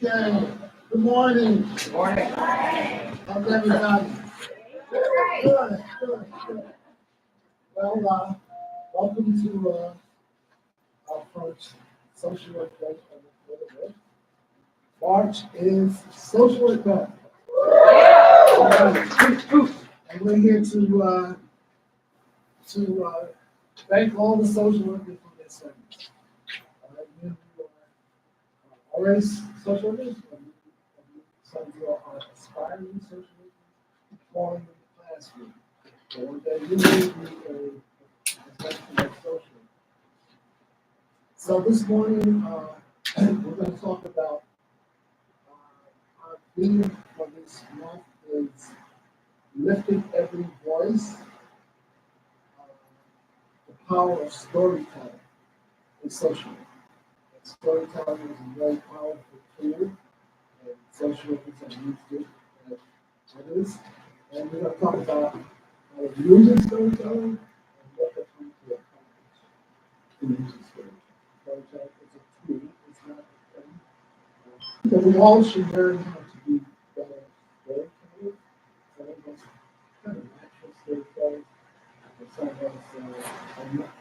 Okay. Good morning. Good morning. How's everybody? Good. Well, welcome to our first social work day of the quarter. March is social work day. And we're here to thank all the social workers for their service. You are already social workers, some of you are aspiring social workers, falling in the classroom. So one day you may be a social worker. So this morning, we're going to talk about our theme for this month is lifting every voice, the power of storytelling in social work. And storytelling is a very powerful tool, and social workers have used it as others. And we're going to talk about how to use storytelling and what they're trying to accomplish to use storytelling. Storytelling is a tool, it's not a thing. So we all should learn how to be better storytellers. Some of us kind of natural storytellers, and some of us are not.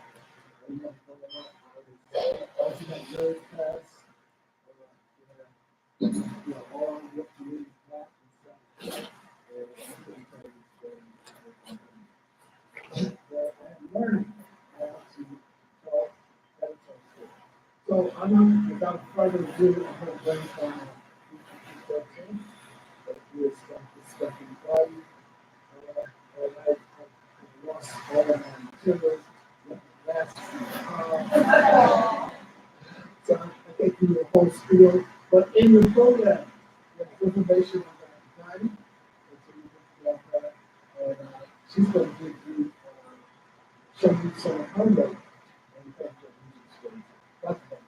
I'm not going to also have very fast, all what to read back and stuff. But I'm learning how to talk better. So without further ado, I'm going to bring from teacher 13 that we will start discussing value. And I've lost all of my materials. So I think you will whole spiel, but in your program, there's information on that time, and she's going to give you, show you some of her work and terms of music stories. That's fun.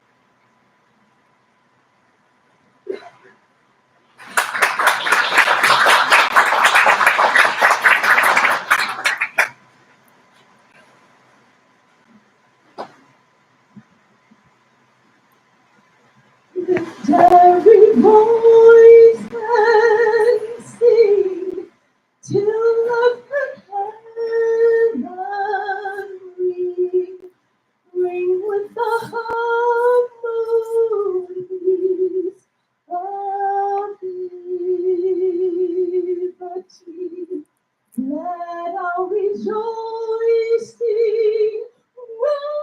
Every voice can sing till love and heaven ring with the harmonies of liberty. Let our rejoicing rise.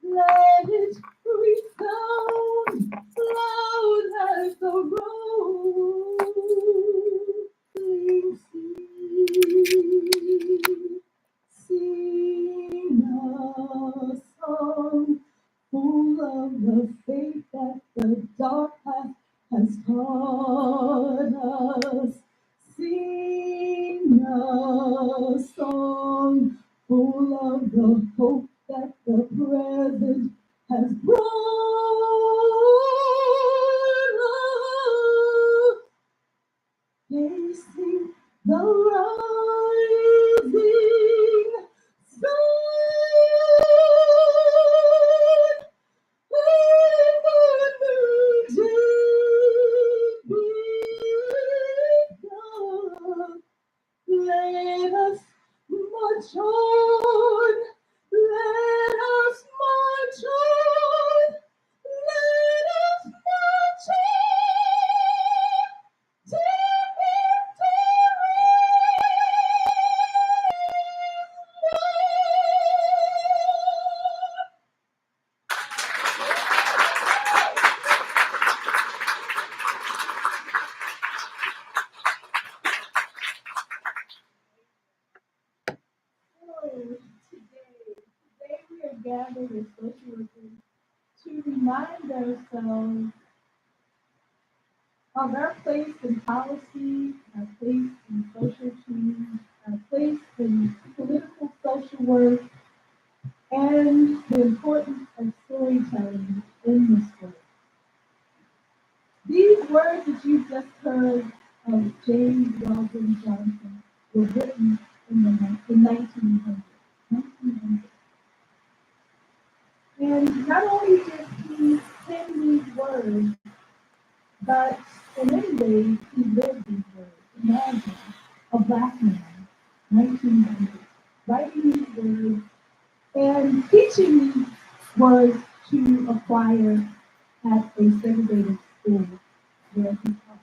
Let it resound loud as the rolling sea. Sing a song full of the faith that the dark path has taught us. Sing a song full of the hope that the present has brought us. Facing the rising sun. Let us march on. Let us march on. Let us march on. To Today we are gathered as social workers to remind ourselves of our place in policy, our place in social change, our place in political social work, and the importance of storytelling in this work. These words that you just heard of James Weldon Johnson were written in 1900. 1900. And not only did he pen these words, but in many ways he lived these words. Imagine a black man, 1900, writing these words and teaching these words to a choir at a segregated school where he taught.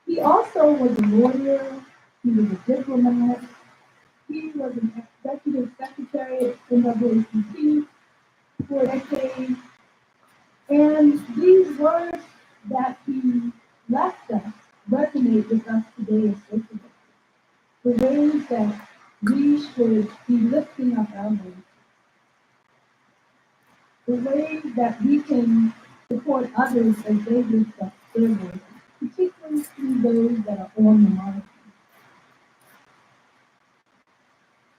He also was a lawyer, he was a diplomat, he was an executive secretary at NAACP for decades, and these words that he left us resonate with us today as social workers. The ways that we should be lifting up our voices, the ways that we can support others as they lift up their voices, particularly to those that are on the margin.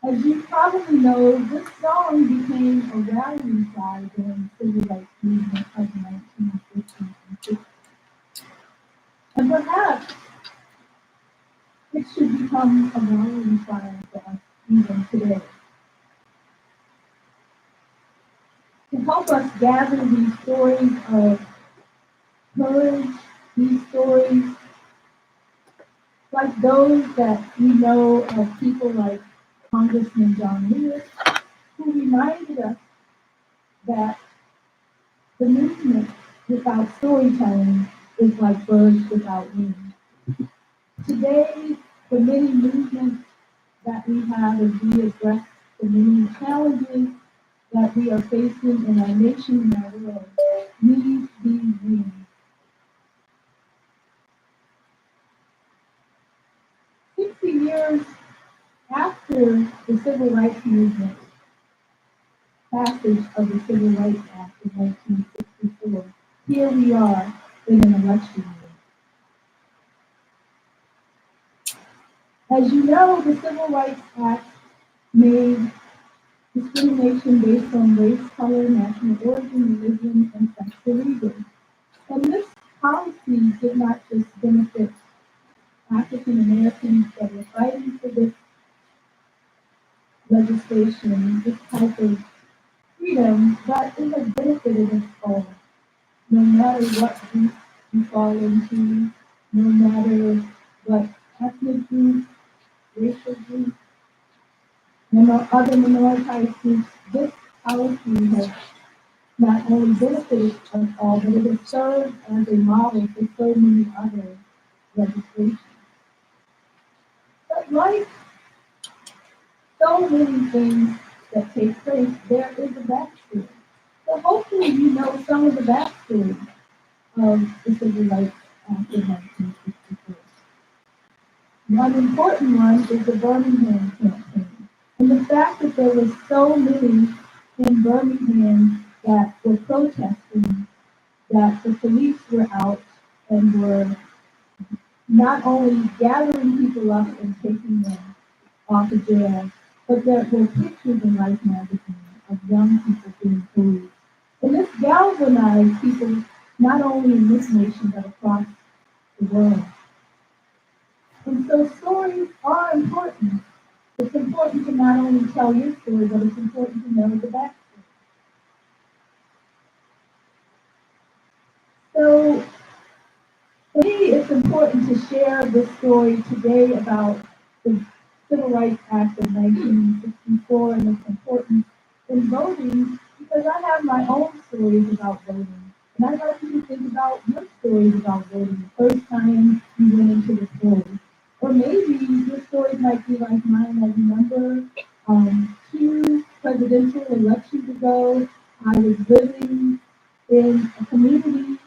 As you probably know, this song became a rallying cry during the civil rights movement of the 1950s and 60s. And perhaps it should become a rallying cry for us even today. To help us gather these stories of courage, these stories like those that we know of people like Congressman John Lewis, who reminded us that the movement without storytelling is like birds without wings. Today, the many movements that we have as we address the many challenges that we are facing in our nation and our world need these wings. 60 years after the Civil Rights Movement, passage of the Civil Rights Act of 1964, here we are in an election year. As you know, the Civil Rights Act made discrimination based on race, color, national origin, religion, and sex illegal. And this policy did not just benefit African Americans that were fighting for this legislation, this type of freedom, but it has benefited us all. No matter what group you fall into, no matter what ethnic group, racial group, other minoritized groups, this policy has not only benefited us all, but it has served as a model for so many other legislations. But like so many things that take place, there is a backstory. So hopefully you know some of the backstory of the Civil Rights Act of 1964. One important one is the Birmingham campaign. And the fact that there were so many in Birmingham that were protesting, that the police were out and were not only gathering people up and taking them off of jail, but there were pictures in Life magazine of young people being bullied. And this galvanized people not only in this nation, but across the world. And so stories are important. It's important to not only tell your story, but it's important to know the backstory. So for me, it's important to share this story today about the Civil Rights Act of 1964 and its importance in voting, because I have my own stories about voting. And I'd like you to think about your stories about voting the first time you went into the polls. Or maybe your story might be like mine. I remember 2 presidential elections ago, I was living in a community,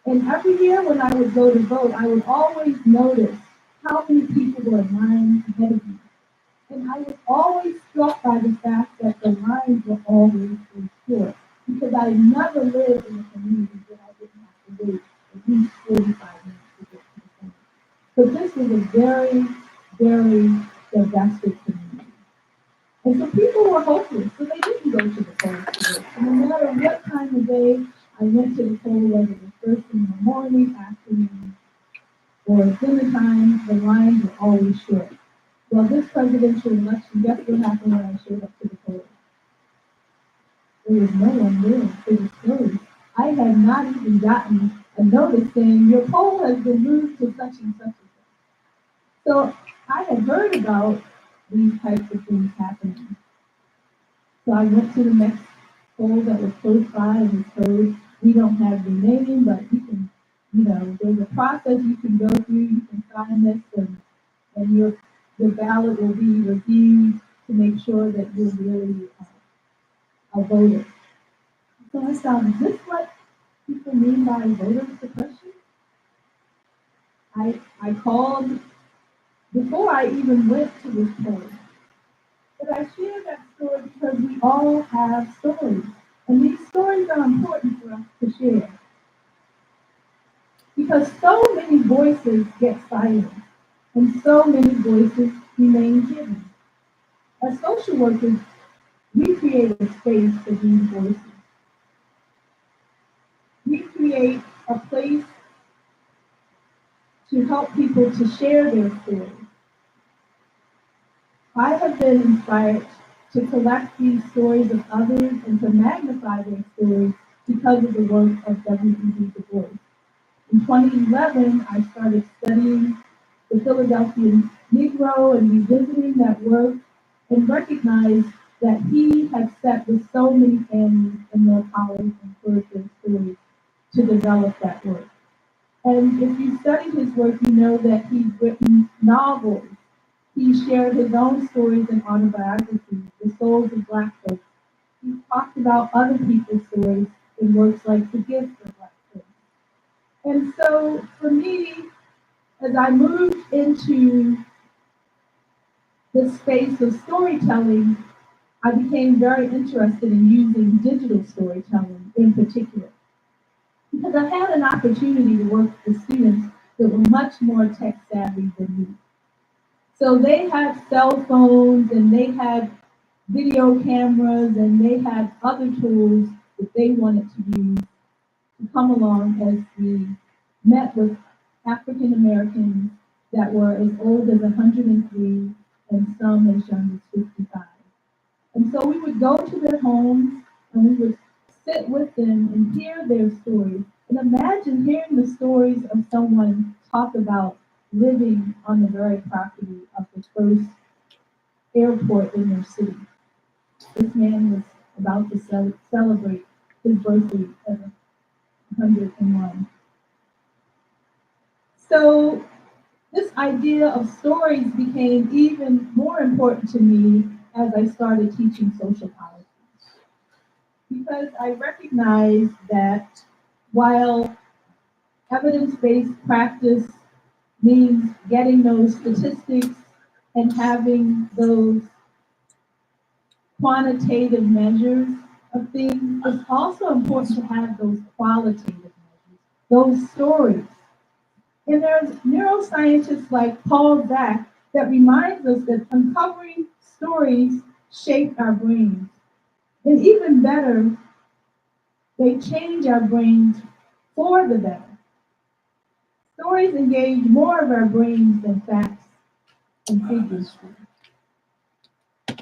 and every year when I would go to vote, I would always notice how many people were in line ahead of me. And I was always struck by the fact that the lines were always so short, because I never lived in a community where I didn't have to wait at least 45 minutes to get to the center. So this was a very, very divested community. And so people were hopeless, so they didn't go to the polls to vote. So no matter what time of day I went to the poll, whether it was first in the morning, afternoon, or dinner time, the lines were always short. Well, this presidential election, guess what happened when I showed up to the polls? There was no one there for the story. I had not even gotten a notice saying your poll has been moved to such and such and such. So I had heard about these types of things happening. So I went to the next poll that was close by and was told, we don't have your name, but you can, there's a process you can go through, you can sign this and your ballot will be reviewed to make sure that you're really a voter. So I thought, is this what people mean by voter suppression? I called before I even went to this poll. But I share that story because we all have stories. And these stories are important for us to share. Because so many voices get silenced and so many voices remain hidden. As social workers, we create a space for these voices. We create a place to help people to share their stories. I have been inspired to collect these stories of others and to magnify their stories because of the work of W.E.B. Du Bois. In 2011, I started studying the Philadelphia Negro and revisiting that work and recognized that he had sat with so many families and their colleagues and heard their stories to develop that work. And if you study his work, you know that he's written novels. He shared his own stories and autobiographies, The Souls of Black Folks. He talked about other people's stories in works like The Gift of Black Folks. And so for me, as I moved into the space of storytelling, I became very interested in using digital storytelling in particular. Because I had an opportunity to work with students that were much more tech savvy than me. So they had cell phones and they had video cameras and they had other tools that they wanted to use to come along as we met with African Americans that were as old as 103 and some as young as 55. And so we would go to their homes and we would sit with them and hear their stories. And imagine hearing the stories of someone talk about living on the very property of the first airport in their city. This man was about to celebrate his birthday at 101. So this idea of stories became even more important to me as I started teaching social policy. Because I recognized that while evidence-based practice means getting those statistics and having those quantitative measures of things, it's also important to have those qualitative measures, those stories. And there's neuroscientists like Paul Zak that reminds us that uncovering stories shape our brains. And even better, they change our brains for the better. Stories engage more of our brains than facts and figures do.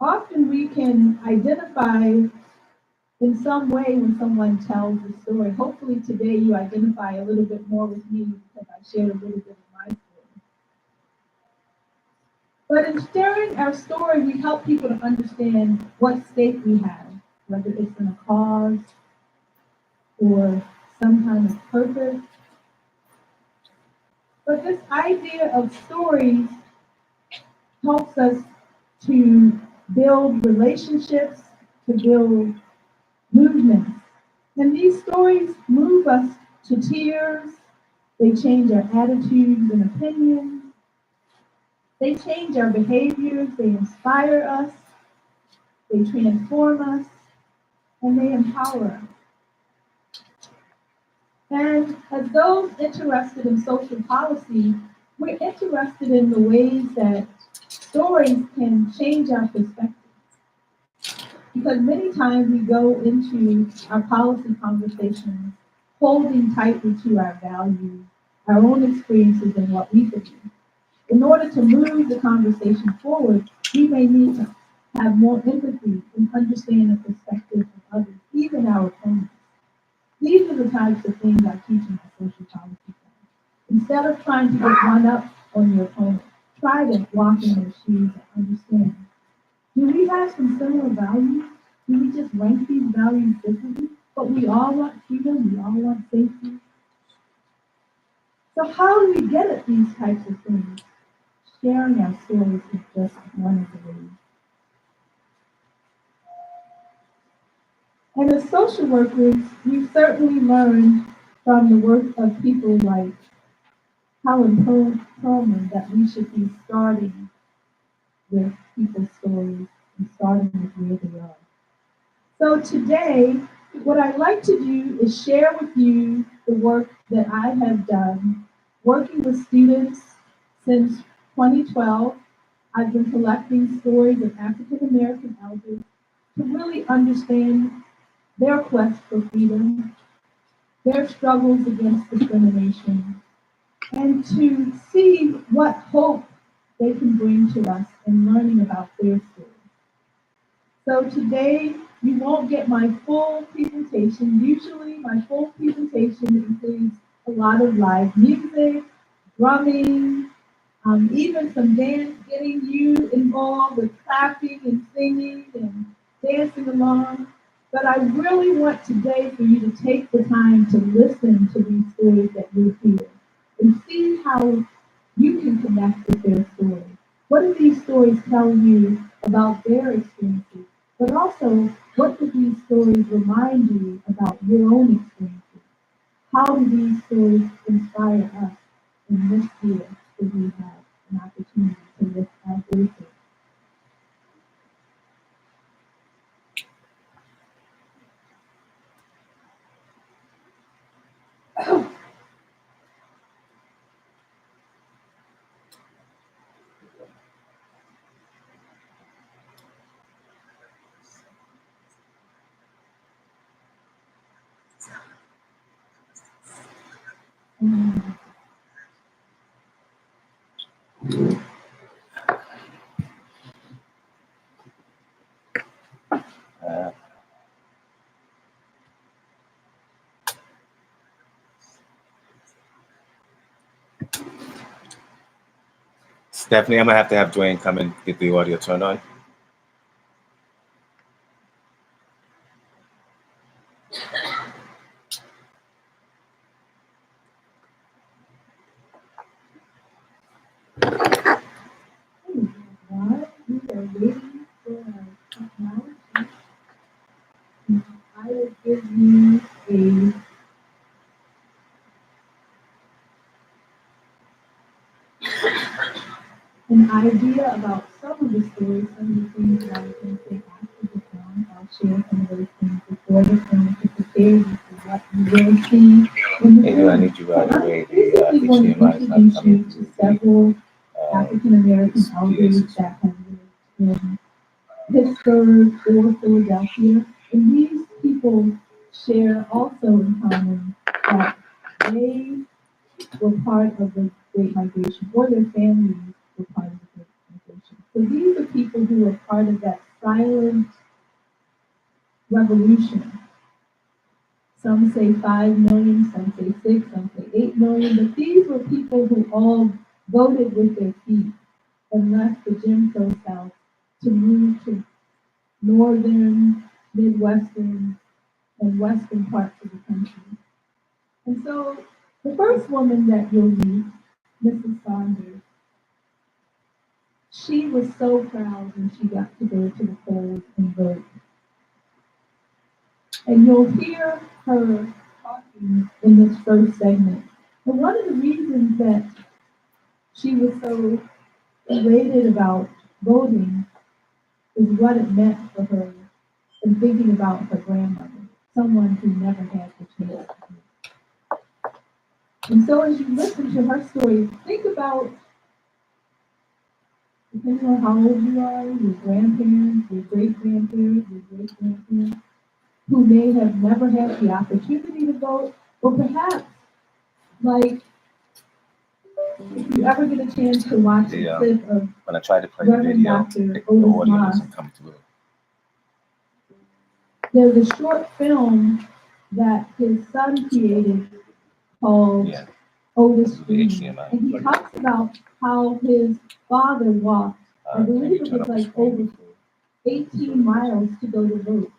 Often we can identify in some way when someone tells a story. Hopefully today you identify a little bit more with me because I shared a little bit of my story. But in sharing our story, we help people to understand what stake we have, whether it's in a cause or some kind of purpose. But this idea of stories helps us to build relationships, to build movements. And these stories move us to tears. They change our attitudes and opinions. They change our behaviors. They inspire us. They transform us. And they empower us. And as those interested in social policy, we're interested in the ways that stories can change our perspective. Because many times we go into our policy conversations holding tightly to our values, our own experiences, and what we believe. In order to move the conversation forward, we may need to have more empathy and understand the perspective of others, even our opponents. These are the types of things I teach in my social policy class. Instead of trying to get one up on your opponent, try to walk in their shoes and understand. Do we have some similar values? Do we just rank these values differently? But we all want freedom, we all want safety. So how do we get at these types of things? Sharing our stories is just one of the ways. And as social workers, we certainly learned from the work of people like Helen Perlman that we should be starting with people's stories and starting with where they are. So today, what I'd like to do is share with you the work that I have done working with students since 2012. I've been collecting stories of African American elders to really understand their quest for freedom, their struggles against discrimination, and to see what hope they can bring to us in learning about their stories. So today, you won't get my full presentation. Usually, my full presentation includes a lot of live music, drumming, even some dance, getting you involved with clapping and singing and dancing along. But I really want today for you to take the time to listen to these stories that you hear and see how you can connect with their stories. What do these stories tell you about their experiences? But also, what do these stories remind you about your own experiences? How do these stories inspire us in this year that we have an opportunity to lift our voices? Stephanie, I'm gonna have to have Dwayne come and get the audio turned on. While we are waiting for our technology, I will give you an idea about some of the stories, some of the things that I was going to say after the song. I'll share some of those things before the song to prepare you for what you will see in the Hey, film. I need you right away. The Basically, want to HDMI is not introduce coming you to through. several African American elders that have lived in Pittsburgh or Philadelphia. And these people share also in common that they were part of the Great Migration, or their families were part of the Great Migration. So these are people who were part of that silent revolution. Some say 5 million, some say 6, some say 8 million, but these were people who all voted with their feet and left the Jim Crow South to move to northern, midwestern, and western parts of the country. And so the first woman that you'll meet, Mrs. Saunders, she was so proud when she got to go to the polls and vote. And you'll hear her talking in this first segment. And one of the reasons that she was so elated about voting is what it meant for her and thinking about her grandmother, someone who never had the chance to vote. And so as you listen to her story, think about, depending on how old you are, your grandparents, your great-grandparents, your great-grandparents, who may have never had the opportunity to vote, or perhaps, like If you ever get a chance to watch a clip of when I tried to play the Reverend video, Dr. the Otis audio Moss, doesn't come through. there's a short film that his son created called Yeah, Otis through the Dream. HDMI. And he talks about how his father walked, I Can believe you it turn was up the like screen? over 18 miles to go to vote.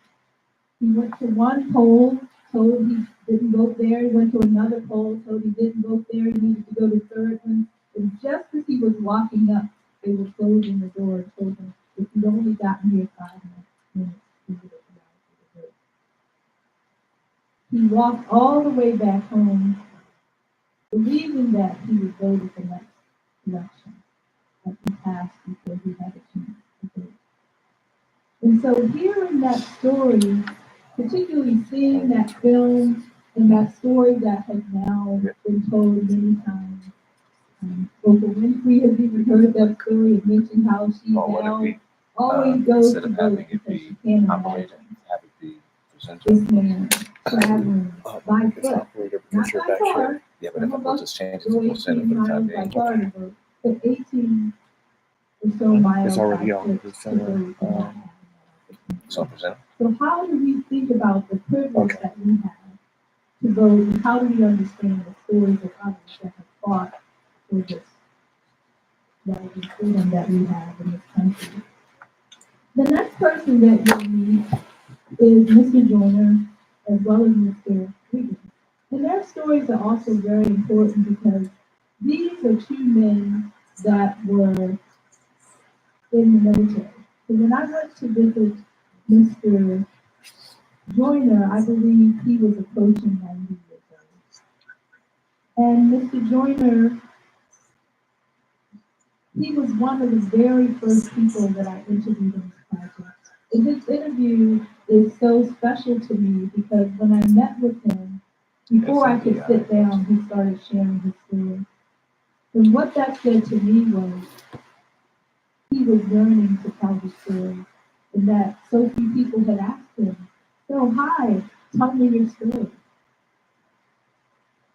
He went to one poll, told he didn't vote there. He went to another poll, told he didn't vote there. He needed to go to the third one. And just as he was walking up, they were closing the door and told him, if you'd only gotten here 5 minutes, he would have allowed you to vote. He walked all the way back home, believing that he would vote at the next election, that he passed before he had a chance to vote. And so hearing that story, particularly seeing that film and that story that has now been told many times, Oprah Winfrey has even heard that story and mentioned how she now always goes to vote because she can't imagine this man traveling by foot, not by car. Yeah, but if Some I of go us just change it go to full center 18 for the time miles by being. car to vote, but 18 or so miles It's already by on foot the to center. vote and not having that opportunity. So present. So how do we think about the privilege Okay. that we have to vote, and how do we understand the stories of others that have fought for this right and freedom that we have in this country? The next person that you'll meet is Mr. Joyner, as well as Mr. Wiggins. And their stories are also very important because these are two men that were in the military. So when I went to visit Mr. Joyner, I believe he was approaching 90 years old. And Mr. Joyner, he was one of the very first people that I interviewed in this project. And his interview is so special to me because when I met with him, before I could sit down, he started sharing his story. And what that said to me was he was yearning to tell his story, and that so few people had asked him, so hi, tell me your story.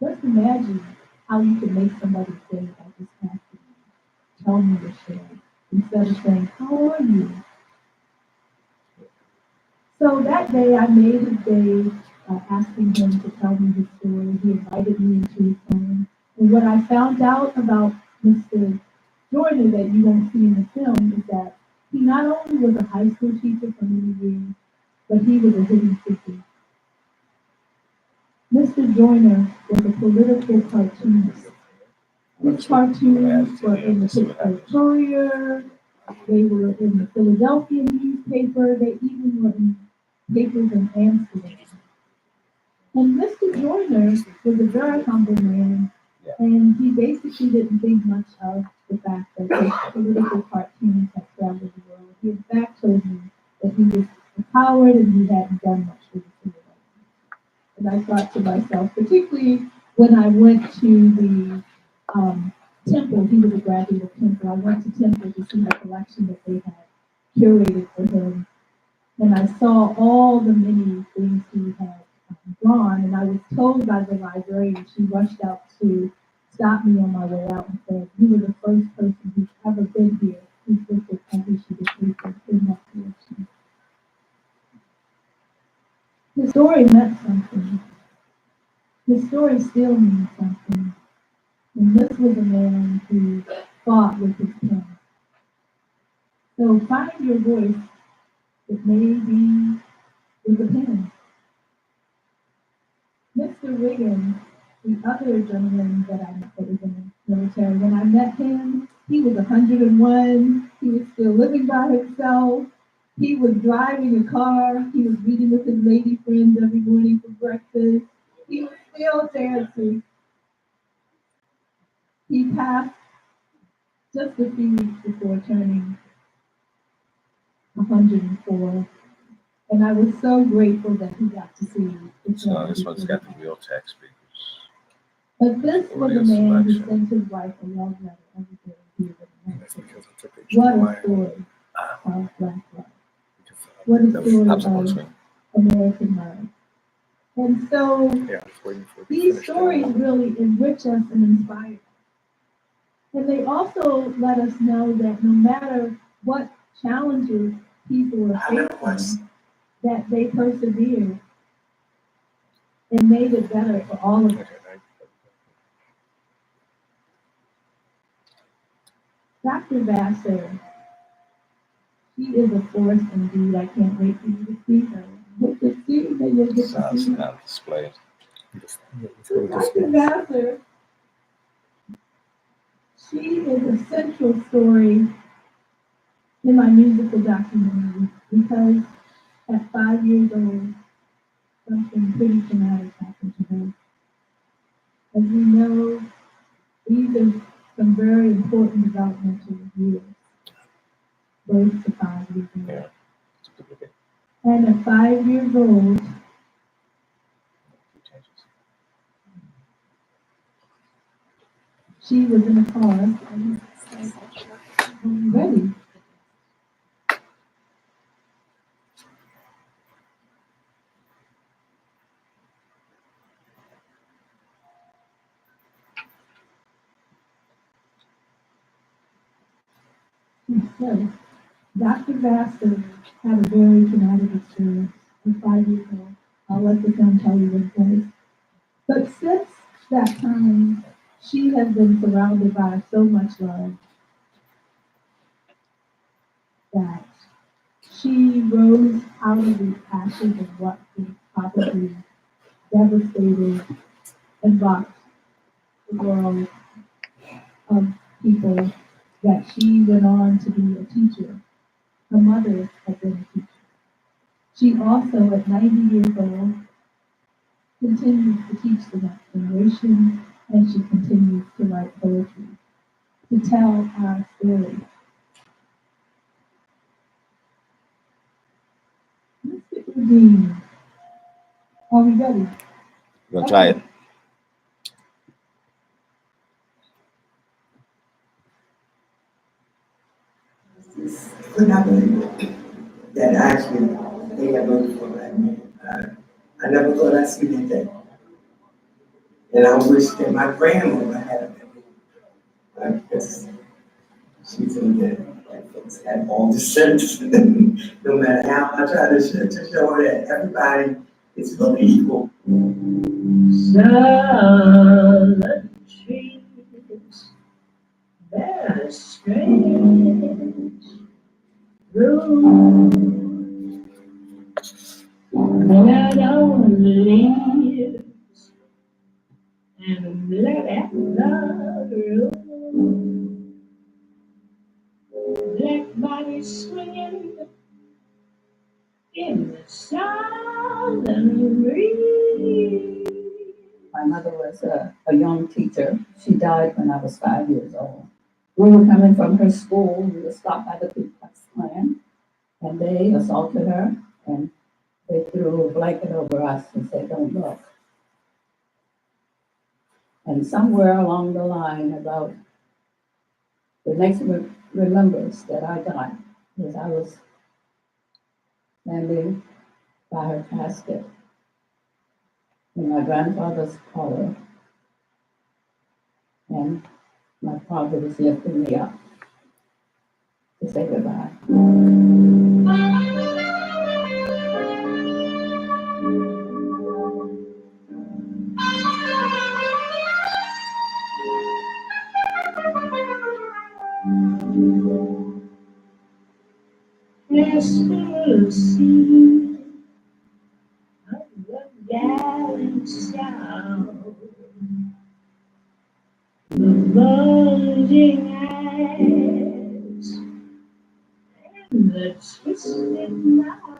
Just imagine how you can make somebody say by just asking you, tell me your story, instead of saying, how are you? So that day I made his day asking him to tell me his story. He invited me into his home. And what I found out about Mr. Jordan that you won't see in the film is that he not only was a high school teacher for many years, but he was a hidden figure. Mr. Joyner was a political cartoonist. His cartoons were in the Pittsburgh Courier, they were in the Philadelphia newspaper, they even were in papers in Amsterdam. And Mr. Joyner was a very humble man, and he basically didn't think much of the fact that his political cartoons had traveled the world. He in fact told me that he was a coward and he hadn't done much for the civil rights. And I thought to myself, particularly when I went to the Temple, he was a graduate of Temple. I went to Temple to see the collection that they had curated for him. And I saw all the many things he had drawn, and I was told by the librarian, she rushed out to stop me on my way out and said, you were the first person who's ever been here who's looked at every sheet of paper in that collection. His story meant something. His story still means something. And this was a man who fought with his pen. So find your voice. It may be with a pen. Mr. Wiggins, the other gentleman that I met that was in the military, when I met him, he was 101. He was still living by himself. He was driving a car. He was meeting with his lady friends every morning for breakfast. He was still dancing. He passed just a few weeks before turning 104. And I was so grateful that he got to see this So man this one's before got he the died. real tech speakers. But this was a man who sent his wife a love letter every day he was in America. What a story of Black love. What a story of American love. And so these stories really enrich us and inspire us. And they also let us know that no matter what challenges people are facing, that they persevered and made it better for all of us. Dr. Vassar, she is a force indeed. I can't wait for you to see her. Hope to see that you'll get to see her. Display. Dr. Vassar, she is a central story in my musical documentary because at 5 years old, something pretty traumatic happened to her. As we know, these are some very important developmental years, birth to 5 years old. Yeah. And at 5 years old, she was in a car. Are you ready? So, Dr. Vassar had a very traumatic experience at 5 years old. I'll let the film tell you what it was. But since that time, she has been surrounded by so much love that she rose out of the ashes of what was probably devastated and rocked the world of people that she went on to be a teacher. Her mother had been a teacher. She also, at 90 years old, continues to teach the next generation, and she continues to write poetry to tell our story. Let's get redeemed. Are we ready? You gonna try it? Could not believe it. That actually they have voted for black men. I never thought I'd see that day. And I wish that my grandmother had a baby. Because she told that folks had all the sense. No matter how I try to show her that everybody is really equal. Solid trees bear strange road. Blood on the leaves and blood at the road. Black bodies swinging in the southern breeze. My mother was a young teacher. She died when I was 5 years old. We were coming from her school. We were stopped by the Ku Klux Klan, and they assaulted her, and they threw a blanket over us and said, "Don't look." And somewhere along the line, about the next remembrance that I got was I was standing by her casket, and my grandfather's collar, and my father was lifting me up to say goodbye. Yes, we'll see of the gallant sound, the bulging eyes, and the twisted mouth.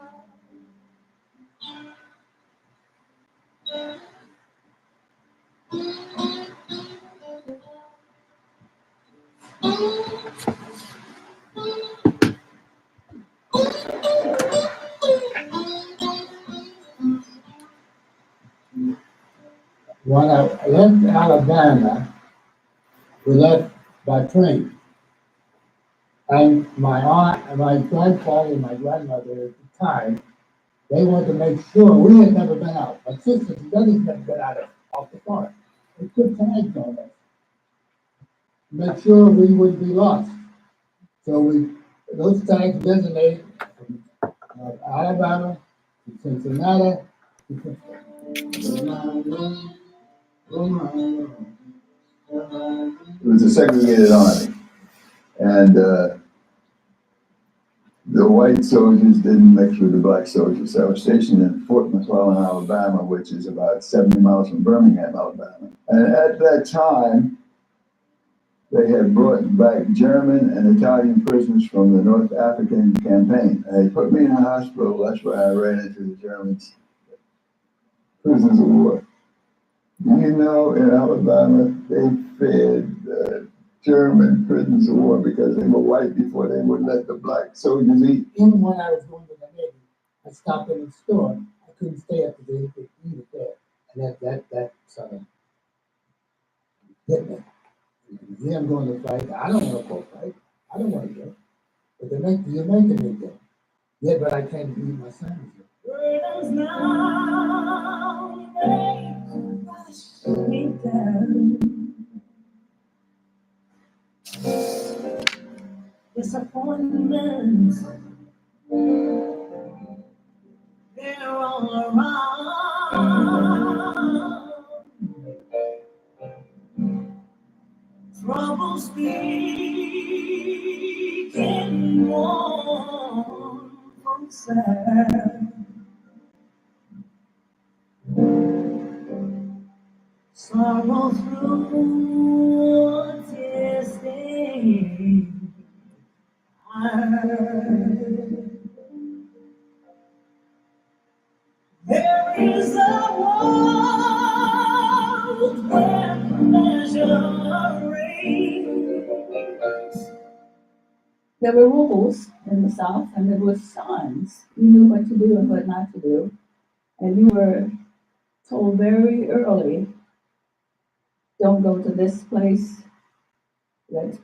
When I left Alabama, we left by train. And my aunt and my grandfather and my grandmother at the time, they wanted to make sure we had never been out. My sisters and brothers had never been out off the farm. They put tags on us. make sure we wouldn't be lost. So those tags designated from Alabama to Cincinnati. It was a segregated army, and the white soldiers didn't mix with the black soldiers. So I was stationed in Fort McClellan, Alabama, which is about 70 miles from Birmingham, Alabama. And at that time, they had brought back German and Italian prisoners from the North African campaign. And they put me in a hospital. That's where I ran into the Germans, prisoners of war. You know, in Alabama, they fed German prisoners of war because they were white before they would let the black soldiers eat. Even when I was going to the Navy, I stopped in the store. I couldn't stay up because they could eat it there. And that sort of hit me. Yeah, I'm going to fight. I don't want to go fight. I don't want to go. But you're making me go. Yeah, but I can't eat my sandwich. Burdens now, they rush me down. Disappointments, they're all around. Trouble speaking more from sad. Sorrow through tears stained eyes. There is a world where pleasure reigns. There were rules in the South, and there were signs. You knew what to do and what not to do. And you were told very early, don't go to this place, that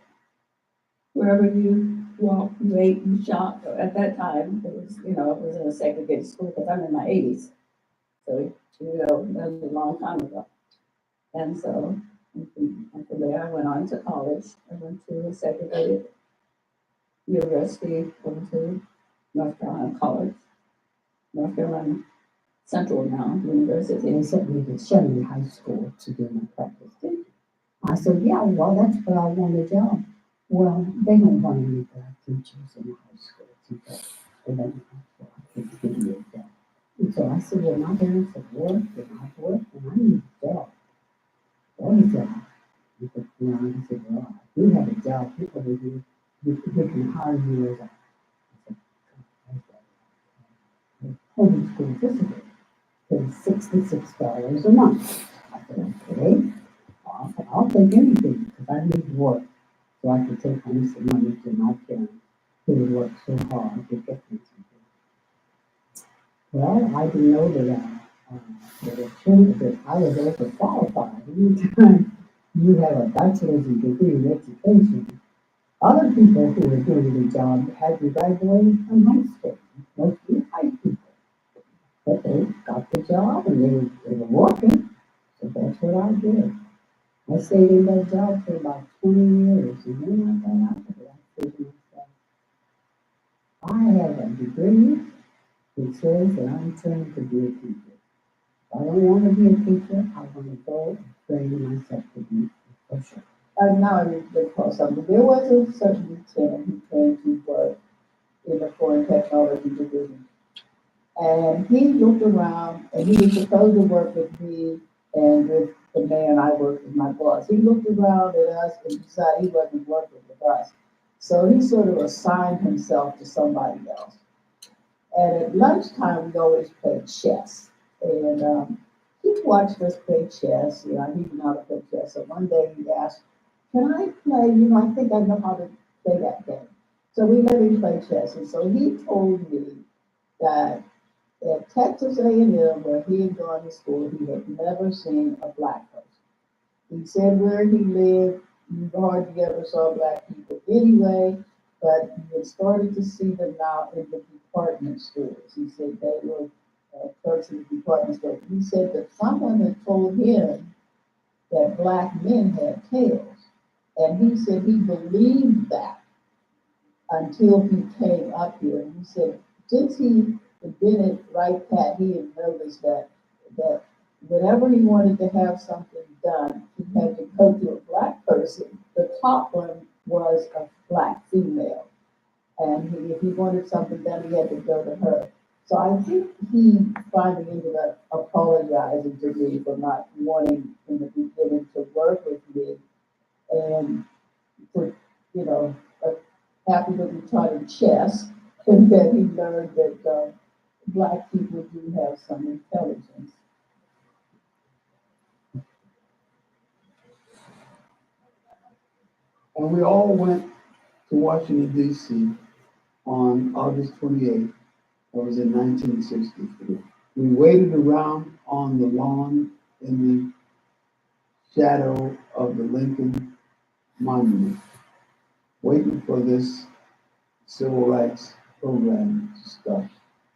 wherever you walk, you ate, you shopped. At that time, it was, it was in a segregated school, because I'm in my 80s. So, that was a long time ago. And so, after there, I went on to college. I went to a segregated university, went to North Carolina College, North Carolina Central now, University. They sent me to Shannon High School to do my practice. I said, yeah, well, that's what I want a job. Well, they don't want any black teachers in high school. They don't I couldn't give you a job. And so I said, well, my parents have worked and I've worked and I need a job. What is that? He said, I said, well, I do have a job. People over here, we can hire you as a homeschool visitor for $66 a month. I said, okay, I'll take anything because I need work so I can take home some money to my parents who worked so hard to get me something. Well, I didn't know that it showed that I was overqualified. Anytime you have a bachelor's degree in education, other people who were doing the job had to graduate from high school, mostly white people. But they got the job and they were working, so that's what I did. I stayed in that job for about 20 years, and then I got out of it. I said to myself, I have a degree that says that I'm trained to be a teacher. If I don't want to be a teacher, I want to go and train myself to be a teacher. And now I recall something. There was a certain lieutenant who came to work in the foreign technology division. And he looked around, and he was supposed to work with me and with the man I worked with, my boss. He looked around at us and decided he wasn't working with us. So he sort of assigned himself to somebody else. And at lunchtime, we always played chess. And he watched us play chess. I didn't know how to play chess. So one day he asked, can I play? I think I know how to play that game. So we let him play chess. And so he told me that at Texas A&M, where he had gone to school, he had never seen a black person. He said where he lived, you hardly ever saw black people anyway, but he had started to see them now in the department stores. He said they were clerks in the department store. He said that someone had told him that black men had tails. And he said he believed that until he came up here. And he said, since he did it right, Pat, he had noticed that whenever he wanted to have something done, he had to go to a black person. The top one was a black female. And if he wanted something done, he had to go to her. So I think he finally ended up apologizing to me for not wanting in the beginning to work with me. And for, you know, happy that he taught him chess and that he learned that black people do have some intelligence. And we all went to Washington, D.C. on August 28th. That was in 1963. We waited around on the lawn in the shadow of the Lincoln Monument, waiting for this civil rights program to start.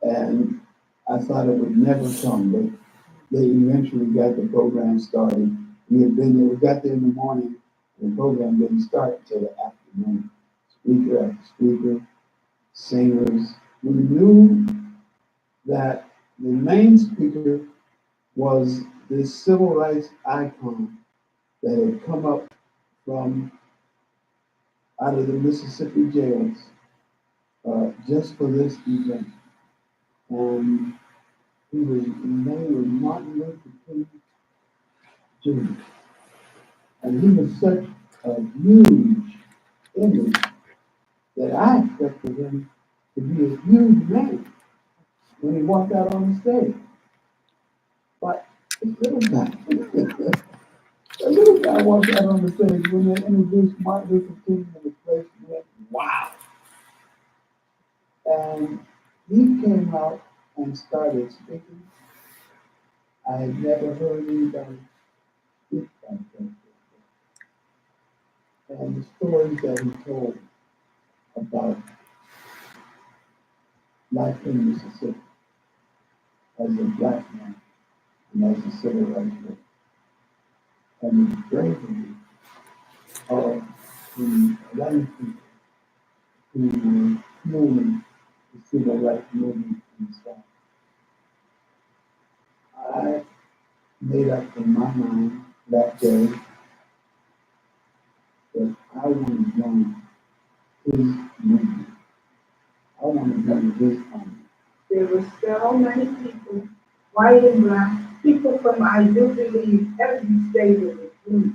And I thought it would never come, but they eventually got the program started. We had been there, we got there in the morning, and the program didn't start until the afternoon. Speaker after speaker, singers. We knew that the main speaker was this civil rights icon that had come up from out of the Mississippi jails just for this event. And he was, his name was Martin Luther King Jr. And he was such a huge image that I expected him to be a huge man when he walked out on the stage. But this little guy, the little guy walked out on the stage when they introduced Martin Luther King and the place went, wow. And he came out and started speaking. I had never heard anybody speak like that. And the stories that he told about life in Mississippi as a black man and as a civil rights worker. And the bravery of the young people who were fueling the civil rights movement in the South. I made up in my mind that day that I want to join his movement. I want to join his army. There were so many people, white and black, people from, I do believe, every state of the union.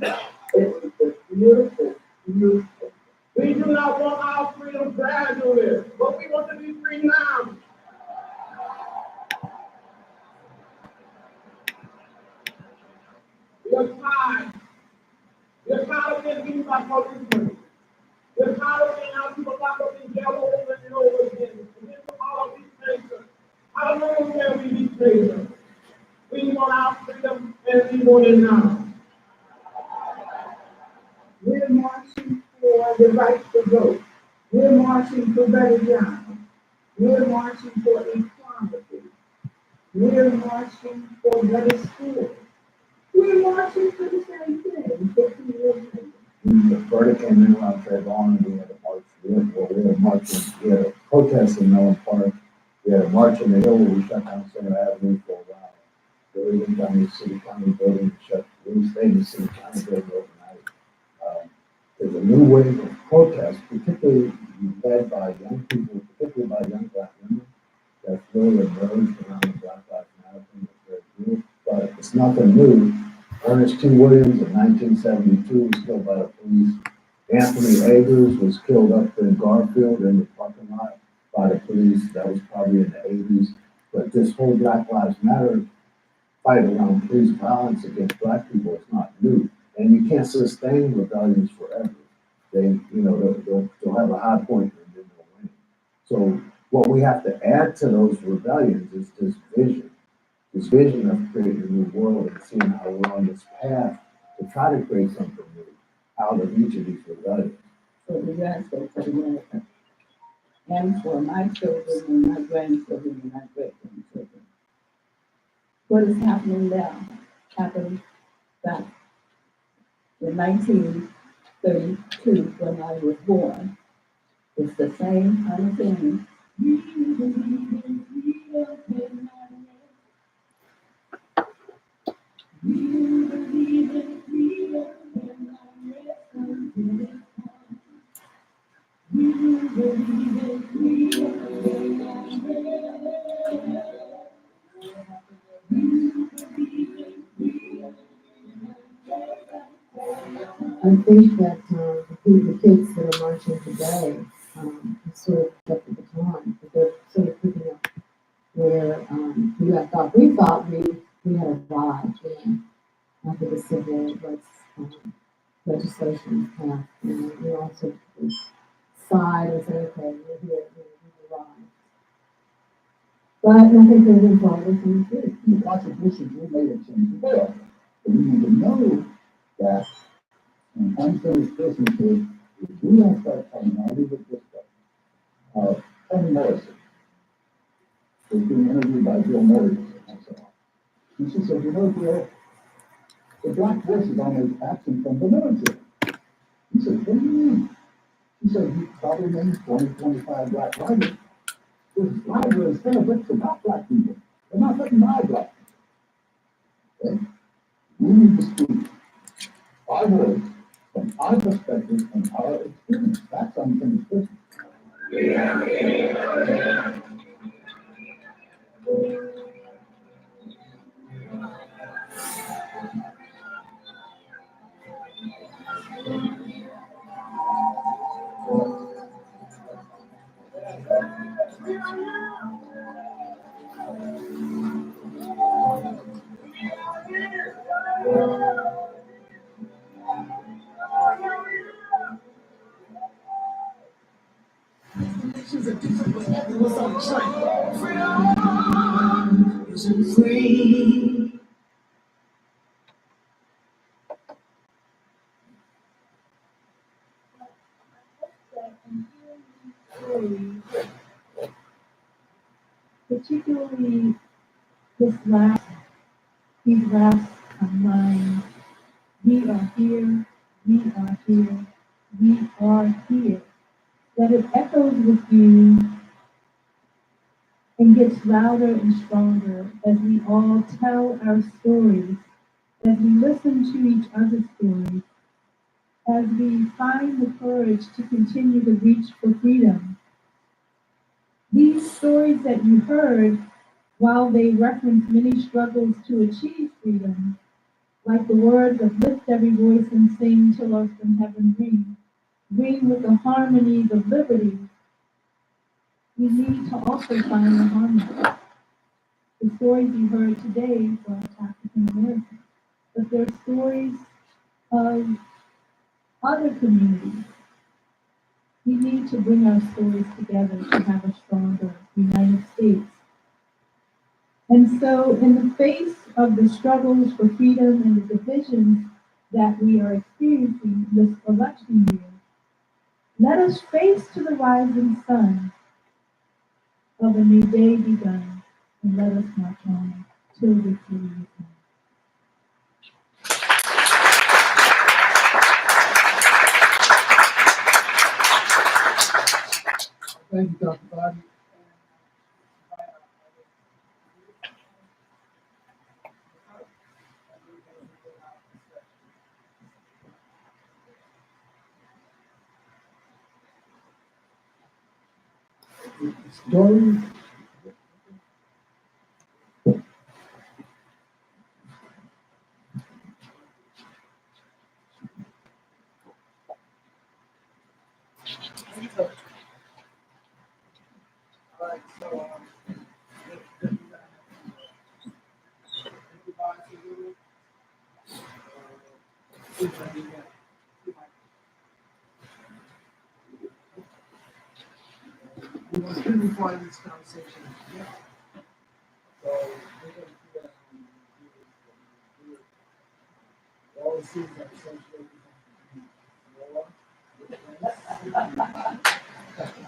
It was a beautiful, beautiful. We do not want our freedom gradually, but we want to be free now. We're tired. We're tired of being beaten by policemen. We're tired of being out people locked up in jail over and over again. And then all of these things. How long can we be freedom? We want our freedom and we want it now. We're marching for the right to vote. We're marching for better jobs. We're marching for equality. We're marching for better schools. We're marching for the same thing 50 years later. The verdict came in around Trayvon, and we had a march. We had a march. We had a protest in Mellon Park. We had a march in the hill where we shut down Center Avenue for a while. We went down to the city county building and shut. We stayed in the city county building overnight. There's a new wave of protest, particularly led by young people, particularly by young black women, that's really emerged around the Black Lives Matter thing. That's very good, but it's nothing new. Ernest T. Williams in 1972 was killed by the police. Anthony Agers was killed up in Garfield in the parking lot by the police. That was probably in the 80s. But this whole Black Lives Matter fight around police violence against black people is not new. And you can't sustain rebellions forever. They'll have a high point and then they'll win. So what we have to add to those rebellions is this vision of creating a new world and seeing how we're on this path to try to create something new out of each of these rebellions. For the rest of America, and for my children and my grandchildren and my great-grandchildren. What is happening now happened back in 19 32 when I was born. It's the same kind of thing. I think that the kids that are marching today sort of kept the baton, but they're sort of picking up where we left off. We thought we had arrived, after the civil rights legislation passed. We also sighed and said, okay, we're here, we've arrived. But nothing could have been farther from the truth. Lots of Christians who made a change. But we need to know that in unfinished businesses, if we don't start coming out of it this way. Tony Morrison was being interviewed by Bill Morrison and so on. And she said, you know, Bill, the black force is almost absent from the military. He said, what do you mean? She said, he probably named 20, 25 black writers. This library is full of books about black people. They're not written by black people. Okay? We need to speak our words from our perspective and our experience. That's unfinished business. Particularly these last lines, we are here, we are here, we are here. That it echoes with you and gets louder and stronger as we all tell our stories, as we listen to each other's stories, as we find the courage to continue to reach for freedom. These stories that you heard, while they reference many struggles to achieve freedom, like the words of lift every voice and sing till earth and heaven ring with the harmonies of liberty, we need to also find the harmony. The stories you heard today were African American, but they're stories of other communities. We need to bring our stories together to have a stronger United States. And so, in the face of the struggles for freedom and the divisions that we are experiencing this election year, let us face to the rising sun of a new day begun, and let us march on till victory is won. Thank you, Dr. Boddie. Stories. We want to be part of this conversation. So we're going to do that. All it seems like social more.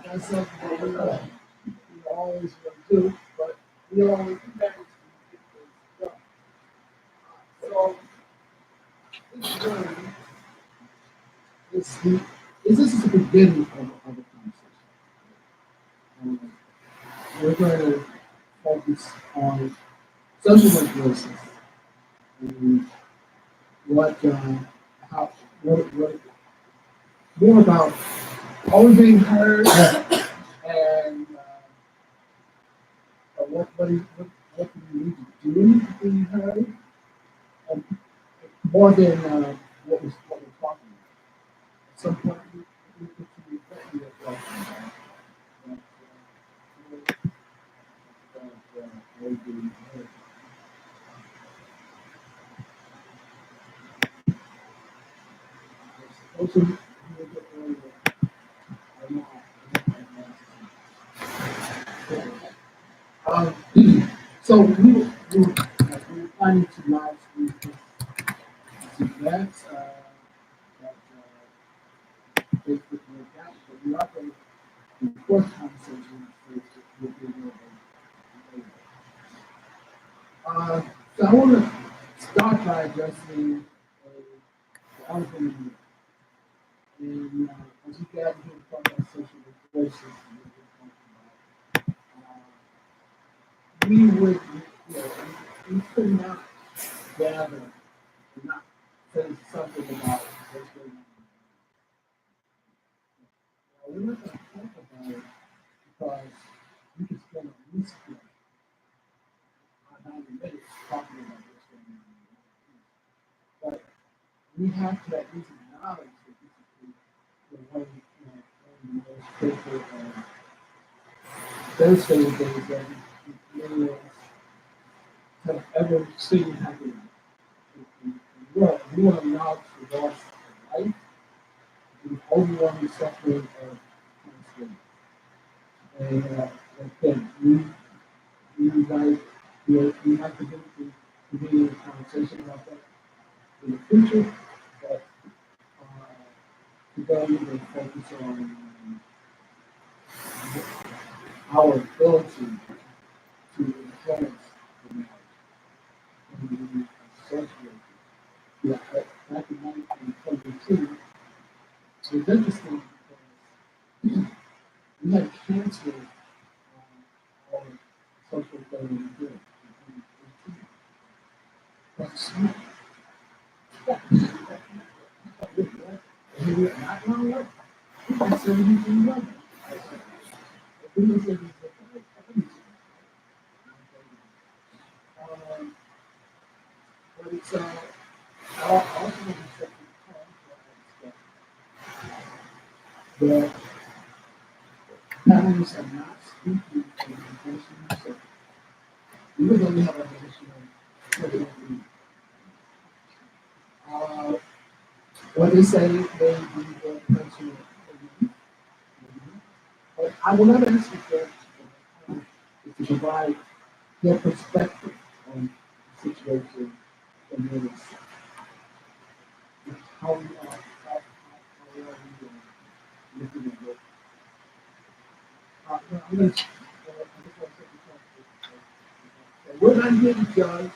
That's something that we always want to do, but we always manage to get things done. So this journey, this this is the beginning of a conversation. We're going to focus on social work voices and what, more about always being heard and what do you need to do to be heard, and more than what we're talking about. At some point, we put you what we are talking about. Always being heard. Also, so we were planning to live stream this event that Facebook worked out, but we are going to record conversation with the later. So I want to start by addressing the elephant in the room. And as you gather here to talk about social voices, we would, we could not gather and not say something about what's going on. Now, we're not going to talk about it because we could spend at least 90 minutes talking about what's going on. But we have to at least acknowledge that this is one of the most critical and devastating things that many of us have ever seen happen in the world. We want to acknowledge the loss of life, the overwhelming suffering of Palestinians. And again, we like to be in a conversation about that in the future, but today we're going to focus on our ability to influence the marriage and the association. Yeah, back in 1922, it was interesting because we had canceled our social thing we did. That's not. Not long ago. We had 73 women. But it's also that families are not speaking to the nation, so even though we have a national what they say they do the national, but I will not ask you for to provide their perspective on the situation and then how we are looking at it. We're not here to judge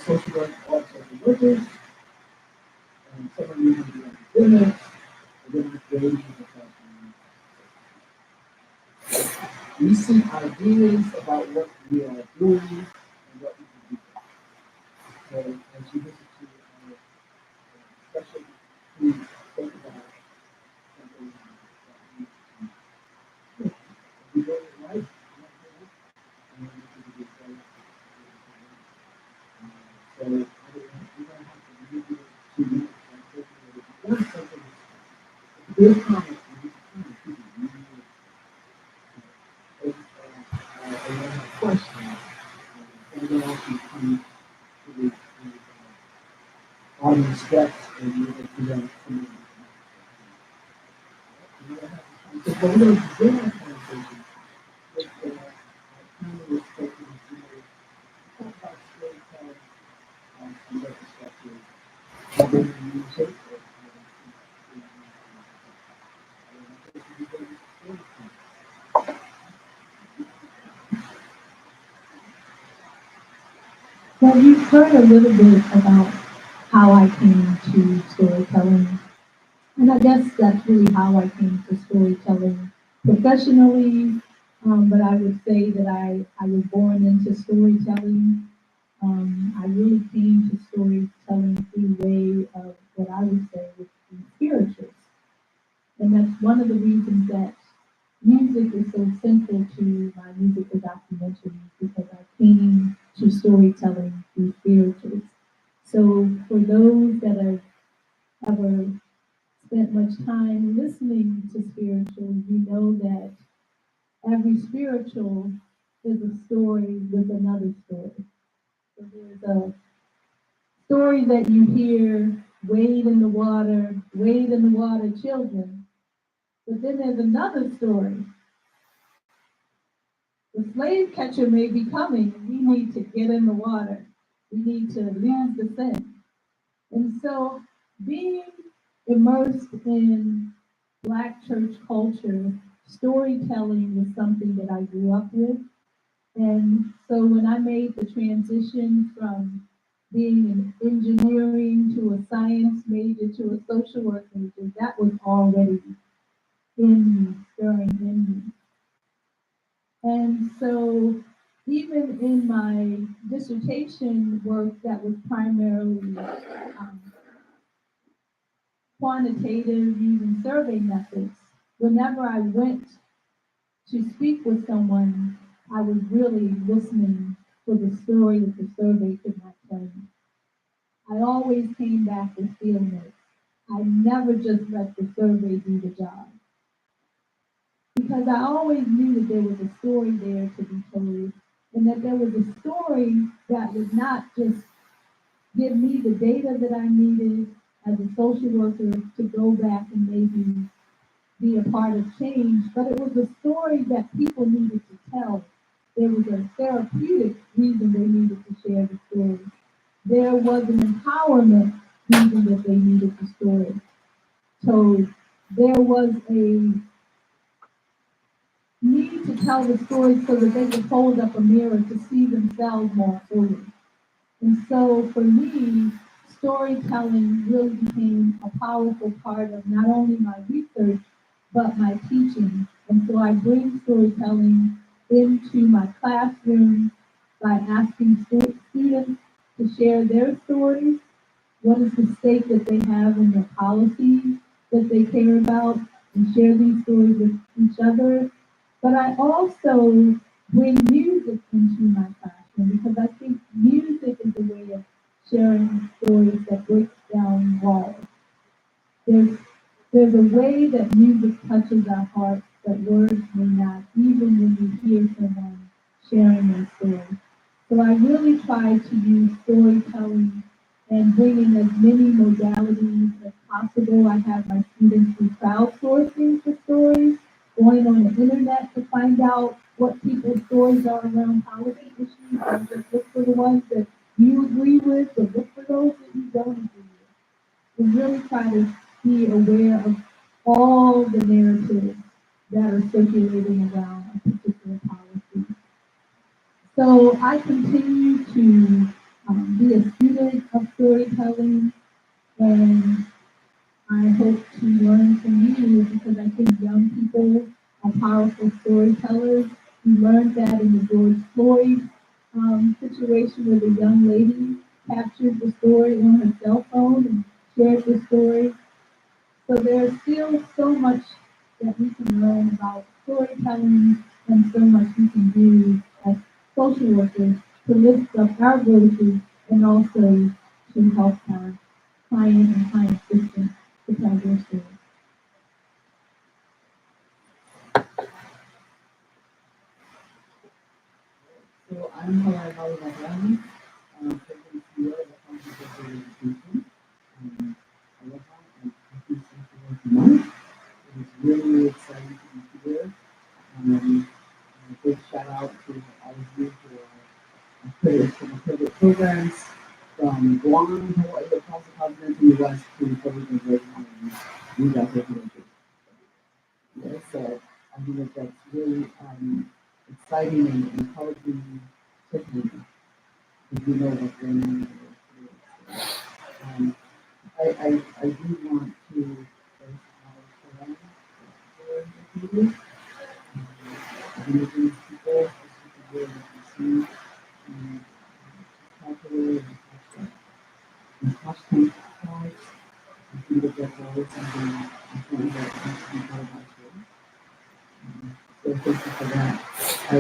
social work or social workers, and some of you will be academics, and then the age of the person. We see ideas about what we are doing and what we can do. So as you listen to especially who think about something we do it right, and then we can do it right. So we don't have to leave it 2 minutes and take it. One something is a good comment. Question, and then also come to the audience steps and you can present something. So we're going to begin our conversation with panelists taking talk about storytelling from their perspective, whether you use it or Well, you've heard a little bit about how I came to storytelling And I guess that's really how I came to storytelling professionally. But I would say that I was born into storytelling. I really came to storytelling through way of what I would say would be spirituals. And that's one of the reasons that music is so central to my musical documentaries because I came to storytelling through spirituals. So for those that have ever spent much time listening to spirituals, you know that every spiritual is a story with another story. So there's a story that you hear, wade in the water, children. But then there's another story. The slave catcher may be coming, and we need to get in the water. We need to lose the scent. And so being immersed in Black church culture, storytelling was something that I grew up with. And so when I made the transition from being an engineering to a science major to a social work major, that was already in me, stirring in me. And so even in my dissertation work that was primarily quantitative using survey methods, whenever I went to speak with someone, I was really listening for the story that the survey could not tell me. I always came back with field notes. I never just let the survey do the job. Because I always knew that there was a story there to be told, and that there was a story that would not just give me the data that I needed as a social worker to go back and maybe be a part of change, but it was a story that people needed to tell. There was a therapeutic reason they needed to share the story. There was an empowerment reason that they needed the story told. There was a need to tell the story so that they could hold up a mirror to see themselves more fully. And so for me, storytelling really became a powerful part of not only my research, but my teaching. And so I bring storytelling into my classroom by asking students to share their stories. What is the stake that they have in their policies that they care about, and share these stories with each other. But I also bring music into my classroom because I think music is a way of sharing stories that breaks down walls. There's, there's a way that music touches our hearts that words may not, even when you hear someone sharing their story. So I really try to use storytelling and bring in as many modalities as possible. I have my students do crowdsourcing for stories, going on the internet to find out what people's stories are around policy issues, and just look for the ones that you agree with, but look for those that you don't agree with. And really try to be aware of all the narratives that are circulating around a particular policy. So I continue to be a student of storytelling, and I hope to learn from you because I think young people are powerful storytellers. We learned that in the George Floyd situation where the young lady captured the story on her cell phone and shared the story. So there's still so much that we can learn about storytelling and so much we can do as social workers to lift up our voices and also to help our client and client systems to tell their stories. So I'm Halaevalu, President CEO of the Congressional Education. Aloha and happy Social Work Month. It is really exciting to be here. A big shout out to all of you who are affiliates from affiliate programs from Guam, Hawaii, across the continental US to Puerto Rico and you guys are doing it. Yes, so I think that that's really exciting and encouraging certainly because we know what's going on in the world. I do want to indigenous people, as you can see, and popular and hashtag cards, I think that that's always something important that needs to be thought about too. So thank you for that. A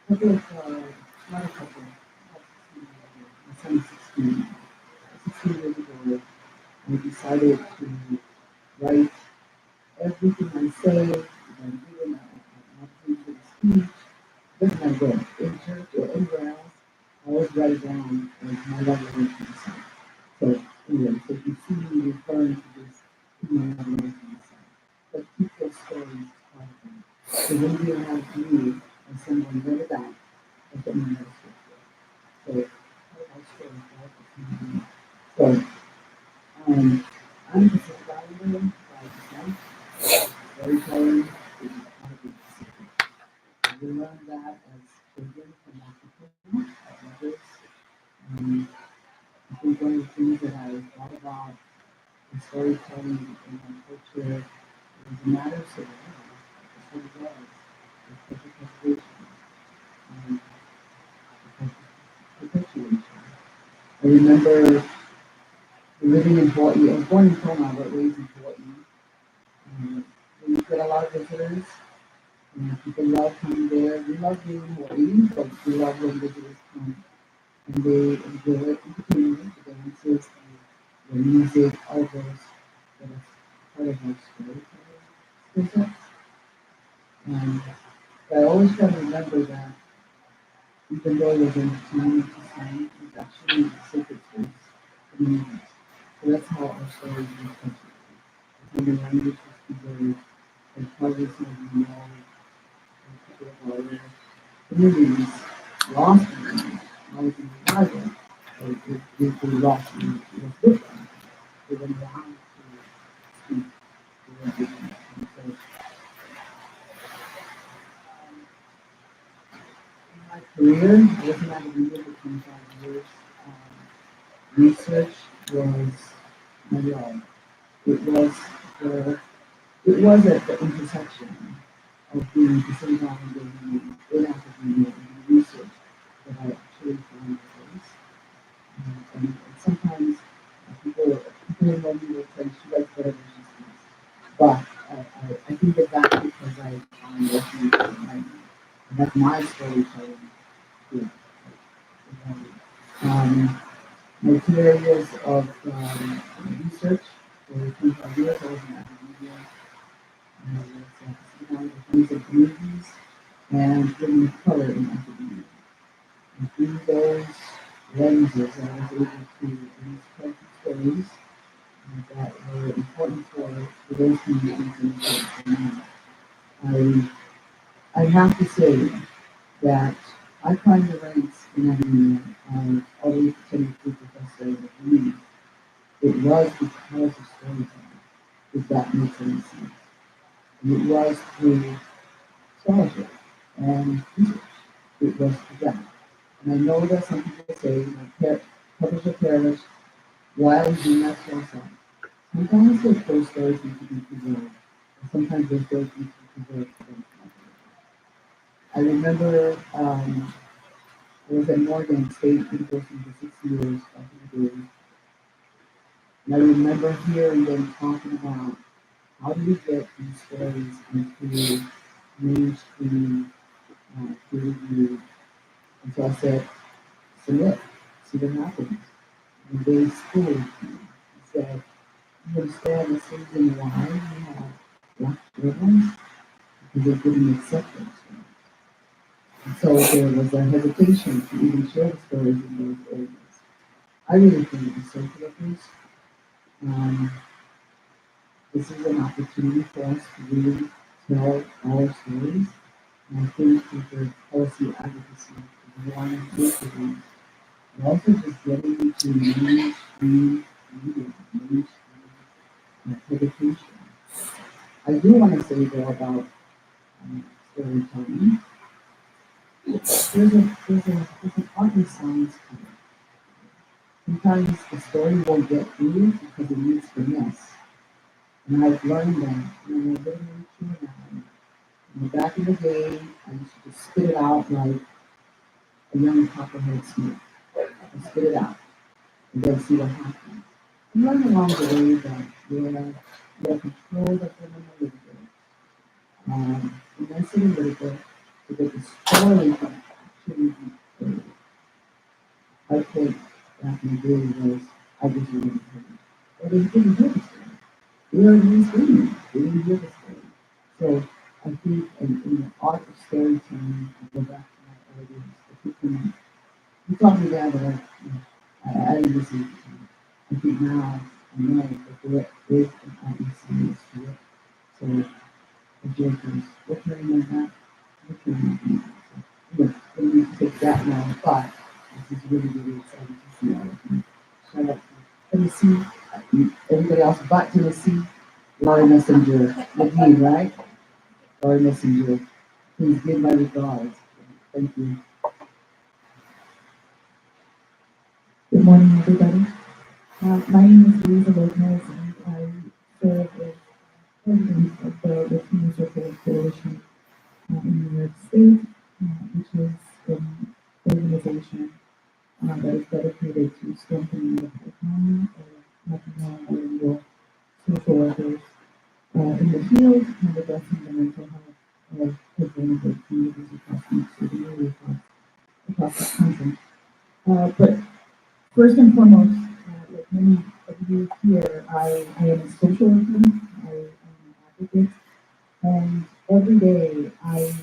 couple of, not a couple, my son is 16 years ago, I decided to write everything I say, if I'm given an opportunity to speak, doesn't matter where, in church or anywhere else, I always write it down as my revelation to the son. So anyway, so if you see me referring to this, my revelation to the son. But keep those stories part of them. So when you have me and someone read it out, that's what my message is. So part of our story, right? So I'm just a founder by design. Storytelling is part of it. We learned that as children from Africa, as mothers. I think one of the things that I thought about in storytelling in my culture is a matter of survival. That's what it was. It's cultural preservation and perpetuation. I remember living in Hawaii. I was born in Kona, but raised in Hawaii. We get a lot of visitors, and people love coming there. We love being in Hawaii, but we love when visitors come. And they enjoy entertainment, the dances, the music, all those that are part of our storytelling skill sets. And I always try to remember that even though we're going to community science, it's actually a sacred space for communities. So that's how our stories are touched. How the language was preserved, and probably some of you know a couple of our communities lost in I was in the Bible, we lost in it was different. We were allowed to speak the language. And so, in my career, I wasn't out of the for 25 years. Research was my love. It was the it was at the intersection of being the same time and in academia and research that I actually found my place. And sometimes people in London will say she writes whatever she sees. But I think that that's because I found refuge in writing. And that's my storytelling too. My 2 areas of research for 25 years, I was in academia, and I was sitting down with things and communities, and living color in academia. And through those lenses, I was able to tell stories that were important for those communities and important for me. I have to say that I climbed the ranks in academia all the way to technical professor, but for me, it was because of storytelling, if that makes any sense. And it was through scholarship and research. It was for that. And I know that some people say, publish or perish, while doing that process. Sometimes those stories need to be preserved, and sometimes those stories need to be preserved for them. I remember I was at Morgan State University for 6 years back in the day, and I remember hearing them talking about how do we get these stories into mainstream peer review. And so I said, submit, see what happens. And they schooled me and said, you understand this reason why we have black journalists? Because they didn't accept those stories. And so there was a hesitation to even share the stories in those areas. I really think it's so purpose. This is an opportunity for us to really tell our stories. And I think with the policy advocacy, the one and also just getting into mainstream media, mainstream publication. I do want to say though about storytelling. There's an art and science kind of. Sometimes the story won't get through because it needs finesse. And I've learned that when I'm a little mature now, And back in the day, I used to just spit it out like a young copperhead snake. I spit it out and then see what happens. And learn along the way that you have control of them a little bit. Immerse it a little bit so that the story can actually be told. I think back in the day was I just really heard it. Or they didn't hear the story. They already used to they didn't hear the story. So I think in the art of storytelling, I go back to my elders, the people who taught me that, but I didn't listen to them. I think now I know that there is an atmosphere to it. So the jokers, what can I know that? What can I do? Look, when you take that long thought, this is really, really exciting to see all of you. Shout out to Tennessee, everybody else but Tennessee, Laurie Messenger, McGee, right? Laurie Messenger, please give my regards. Thank you. Good morning, everybody. My name is Luisa Lopez, and I serve as president of the Latino Circle Coalition in New York State, which is an organization that is dedicated to strengthening the pipeline of Latino bilingual social workers in the field and addressing the mental health of vulnerable communities across New York City and across the country. But first and foremost, like many of you here, I am a social worker, I am an advocate, and every day I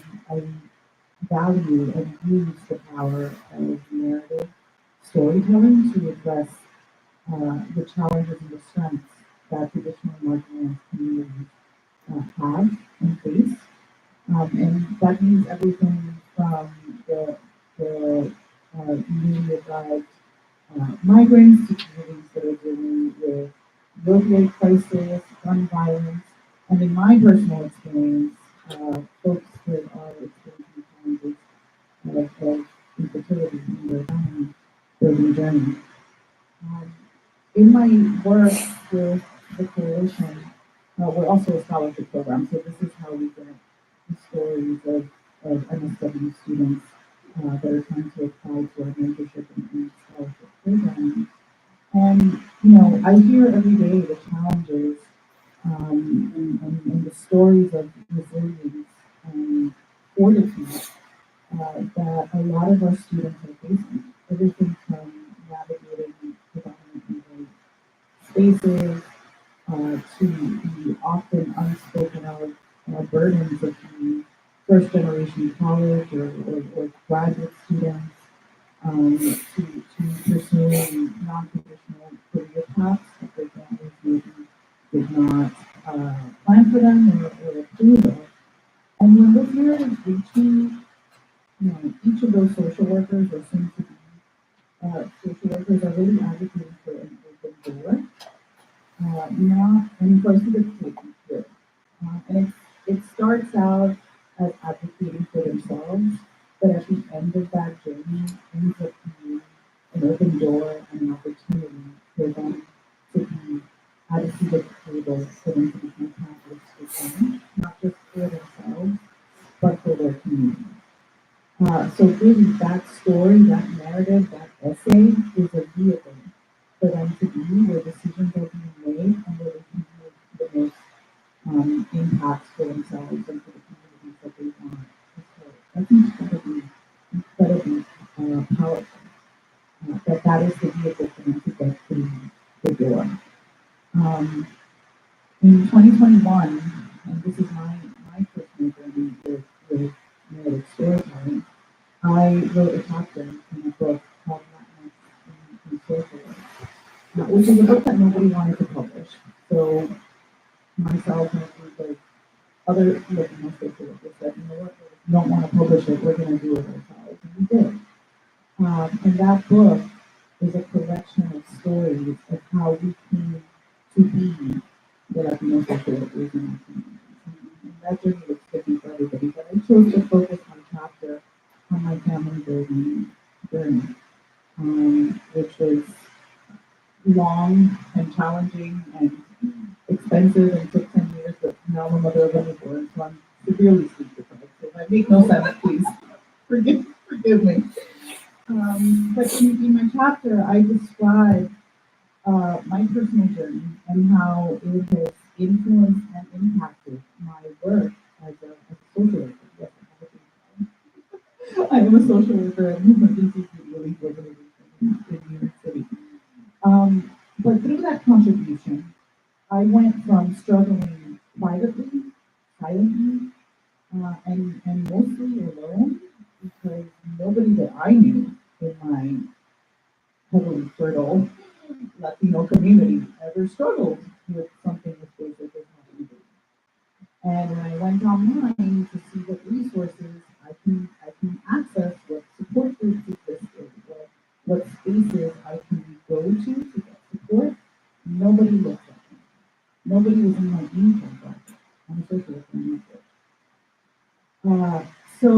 value and use the power of narrative storytelling to address the challenges and the strengths that traditionally marginalized communities have and face. And that means everything from the newly arrived migrants to communities that are dealing with the opioid crisis, gun violence, and in my personal experience, folks that are experiencing challenges of infertility in their family building journey. In my work with the coalition, we're also a scholarship program, so this is how we get the stories of MSW students that are trying to apply to our mentorship and scholarship program. And, you know, I hear every day the challenges and the stories of resilience and fortitude that a lot of our students are facing. Everything from navigating predominantly white spaces to the often unspoken of burdens of being first generation college or graduate students to pursuing non-traditional career paths that their families maybe did not plan for them or approve of. And when this narrative is reaching, you know, each of those social workers or soon to be social workers are really advocating for an open door. Not, and of course, it's taken through. And it starts out as advocating for themselves, but at the end of that journey ends up being an open door and an opportunity for them to be at a seat at the table, for them to become catalysts for change, not just for themselves, but for their community. So really that story, that narrative, that essay is a vehicle for them to be where decisions are being made and where they can make the most impacts for themselves and for the communities that they want to serve. That's incredibly powerful. That is the vehicle for them to get through the door. In 2021, and this is my personal journey with narrative storytelling, I wrote a chapter in a book called Latinx in Social Work, which is a book that nobody wanted to publish. So myself and a group of other Latino social workers said, you know what, we don't want to publish it, we're going to do it ourselves. And we did. And that book is a collection of stories of how we came to be the Latino social workers in our communities. And that journey looks different for everybody, but I chose to focus my chapter on my family building journey, which was long and challenging and expensive and took 10 years, but now I'm a mother of a newborn, so I'm severely sleep deprived. that make no sense, please. Forgive me. But in my chapter, I describe my personal journey and how it has influenced and impacted my work as a social worker. Yes, I am a social worker at the emergency relief organization in New York City. But through that contribution, I went from struggling privately, silently, and mostly alone because nobody that I knew in my heavily fertile Latino community ever struggled with something as basic as having a baby. And when I went online to see what resources I can access, what support groups existed, what spaces I can go to get support, nobody looked at me. Nobody was in my income bracket. I'm a social worker. So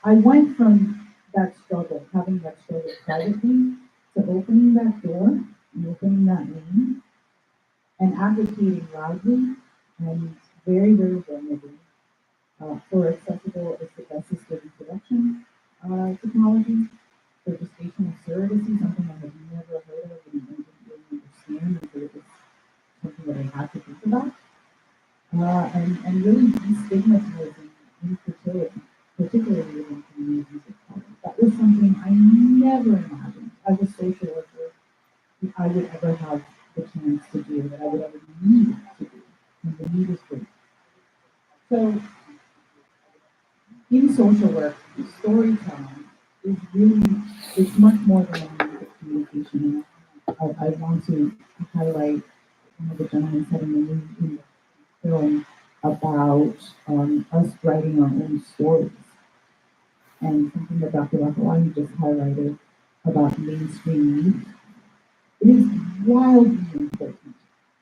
I went from that struggle, having that struggle privately, to opening that door and opening that lane and advocating loudly and very, very vulnerably for accessible assisted reproduction technology, for gestational surrogacy, something I had never heard of and didn't really understand until it was something that I had to think about. And really destigmatizing infertility, particularly within communities of color. That was something I never imagined as a social worker that I would ever have the chance to do, that I would ever need to do. And the need is great. So in social work, storytelling is really, it's much more than a means of communication. And I want to highlight one of the gentlemen said in the film about us writing our own stories. And something that Dr. Vakalahi just highlighted about mainstream media. It is wildly important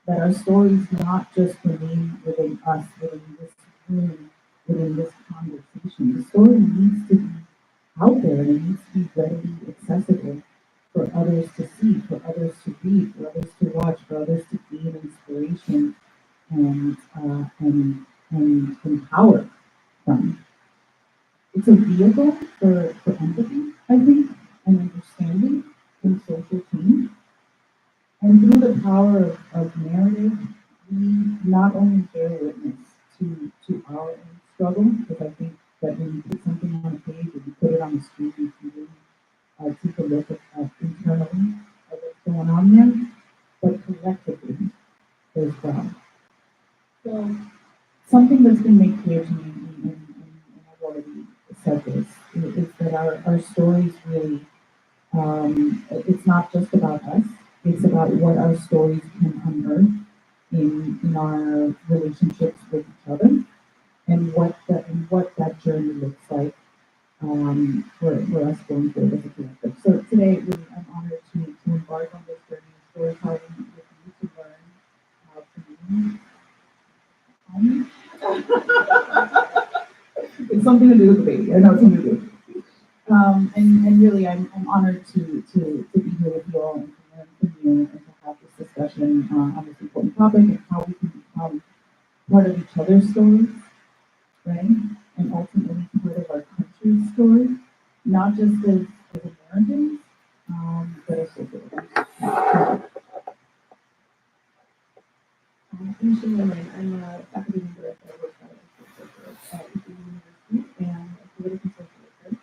that our stories not just remain within us, within this room, within this conversation. The story needs to be out there and it needs to be readily accessible for others to see, for others to read, for others to watch, for others to gain inspiration and empower from. It's a vehicle for empathy, I think, and understanding and social change. And through the power of narrative, we not only bear witness to our own struggle, because I think that when you put something on a page or you put it on the screen, you can really take a look at internally at what's going on there, but collectively as well. So something that's been made clear to me, and I've already said this, is that our stories really, it's not just about us, it's about what our stories can unearth in our relationships with each other, and what that journey looks like for us going forward as a collective. So today, really, I'm honored to embark on this journey of storytelling with you to learn how to it's something to do with the baby. I know it's something to do. And really, I'm honored to be here with you all and to learn from you and to have this discussion on this important topic and how we can become part of each other's stories, right? And ultimately part of our country's story, not just as Americans, but as social workers. I'm Shannon. I'm a faculty member at the Wurzweiller at the University and a political social worker.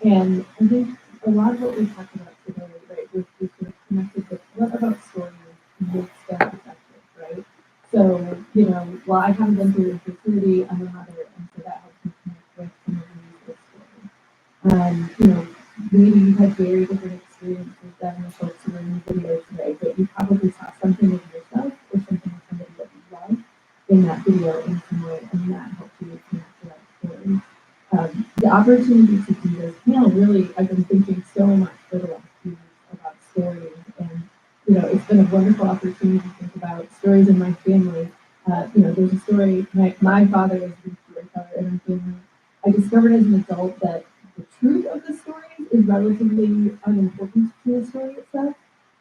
And I think a lot of what we talked about today, right, was sort of connected with what about stories makes them effective, right? So, you know, while I haven't been through infertility, I'm a mother, and so that helps me connect with some of these stories. You know, maybe you've had very different experiences than the folks who are in the video today, but you probably saw something of yourself or something of somebody that you love in that video in some way, and that helps you connect to that story. The opportunity to do this panel, really, I've been thinking so much for the last few weeks about stories, and you know, it's been a wonderful opportunity to think about stories in my family. You know, there's a story, my father was the storyteller in our family. I discovered as an adult that the truth of the stories is relatively unimportant to the story itself,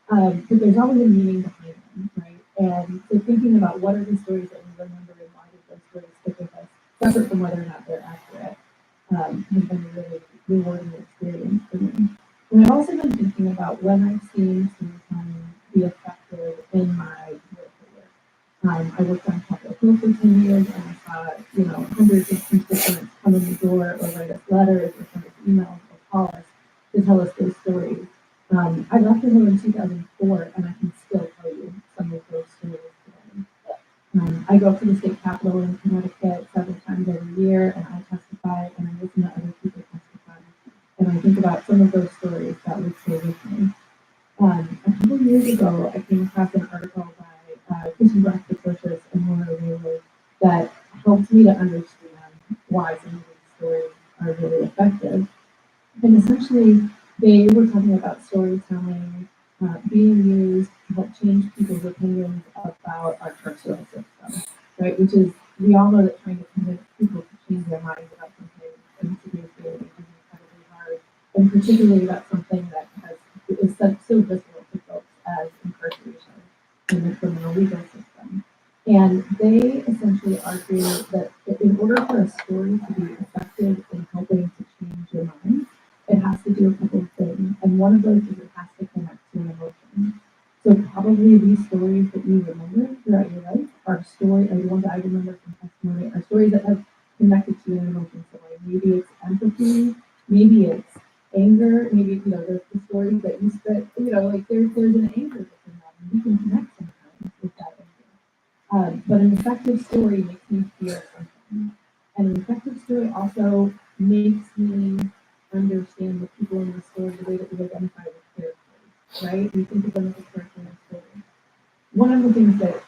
but there's always a meaning behind them, right? And so thinking about what are the stories that we remember and why did those stories stick with us, separate from whether or not they're accurate, has been a really rewarding experience for me. And I've also been thinking about when I've seen storytelling be effective in my political work. I worked on Capitol Hill for 10 years, and I saw, hundreds of constituents come in the door or write us letters or send us emails or call us to tell us their stories. I left the Hill in 2004, and I can still tell you some of those stories today. I go up to the state capitol in Connecticut several times every year, and I testify, and I listen to other people testify, and I think about some of those stories that would stay with me. A couple years ago, I came across an article by Christian Black Patricius and Moderator that helped me to understand why some of these stories are really effective. And essentially, they were talking about storytelling being used to help change people's opinions about our carceral system, right? Which is, we all know that trying to convince people to change their minds about something in today's day and age is incredibly hard, and particularly about something that is so visceral to folks as incarceration in the criminal legal system. And they essentially argue that in order for a story to be effective in helping to change your mind, it has to do a couple of things. And one of those is it has to connect to an emotion. So probably these stories that you remember throughout your life are the ones I remember from testimony, are stories that have connected to an emotion. So like maybe it's empathy, maybe it's anger, maybe, there's the stories that you spit, like there's an anger within that, and you can connect sometimes with that anger. But an effective story makes me feel something. And an effective story also makes me understand the people in the story the way that we identify with characters, right? We think of them as a character in a story. One of the things that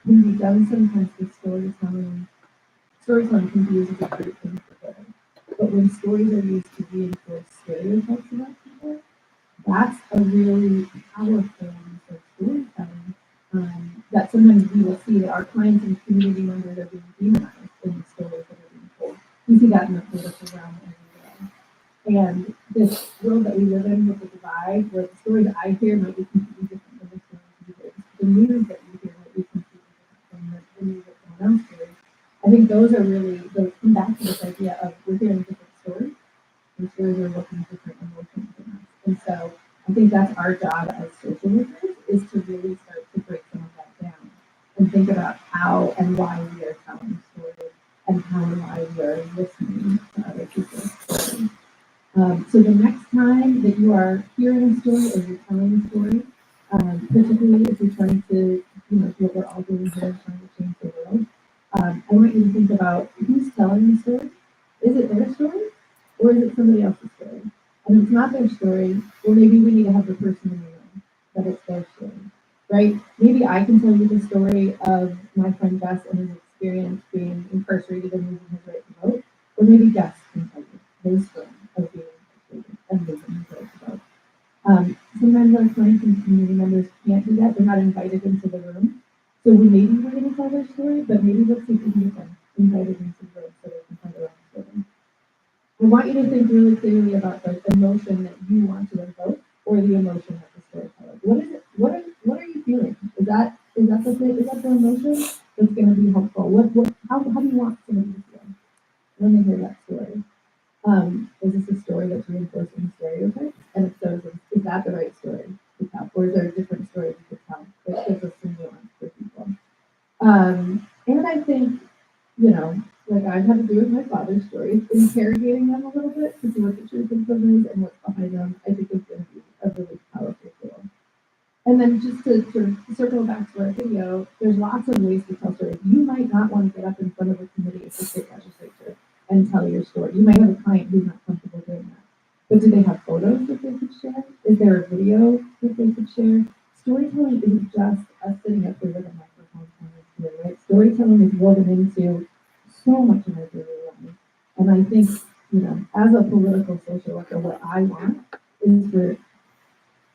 can be done sometimes with storytelling can be used as a great thing for good. But when stories are used to reinforce stereotypes about people, that's a really powerful form of storytelling. That sometimes we will see that our clients and community members are being demonized in the stories that are being told. We see that in the political realm every day. And this world that we live in with the divide, where the stories I hear might be completely different than the stories you hear. The news that you hear might be completely different from the news that someone else hears. I think those come back to this idea of we're hearing different stories, and stories are looking different emotions in us. And so I think that's our job as social workers, is to really start to break some of that down and think about how and why we are telling stories and how and why we are listening to other people's stories. So the next time that you are hearing a story or you're telling a story, particularly if you're trying to, do what we're all doing here, trying to change the world, I want you to think about who's telling the story. Is it their story or is it somebody else's story? And if it's not their story, well, maybe we need to have the person in the room that it's their story, right? Maybe I can tell you the story of my friend Gus and his experience being incarcerated and losing his right to vote, or maybe Gus can tell you his story of being incarcerated and losing his right to vote. Sometimes our clients and community members can't do that. They're not invited into the room. So maybe we're going to tell their story, but maybe let's see if we can get them invited into the room so they can tell their own story. I want you to think really clearly about the emotion that you want to invoke or the emotion of the storyteller. What is it? What are you feeling? Is that the emotion that's going to be helpful? How do you want somebody to feel when they hear that story? Is this a story that's reinforcing stereotypes? And if so, is that the right story to tell? Or is there a different story we could tell that gives us some nuance for people? And I think, like I've had to do with my father's stories, interrogating them a little bit to see what the truth of them is and what's behind them, I think is going to be a really powerful tool. And then just to sort of circle back to our video, there's lots of ways to tell stories. You might not want to get up in front of a committee at the state legislature and tell your story. You might have a client who's not comfortable doing that. But do they have photos that they could share? Is there a video that they could share? Storytelling isn't just us sitting up there with a microphone here, right? Storytelling is woven into so much of our daily life. And I think, as a political social worker, what I want is for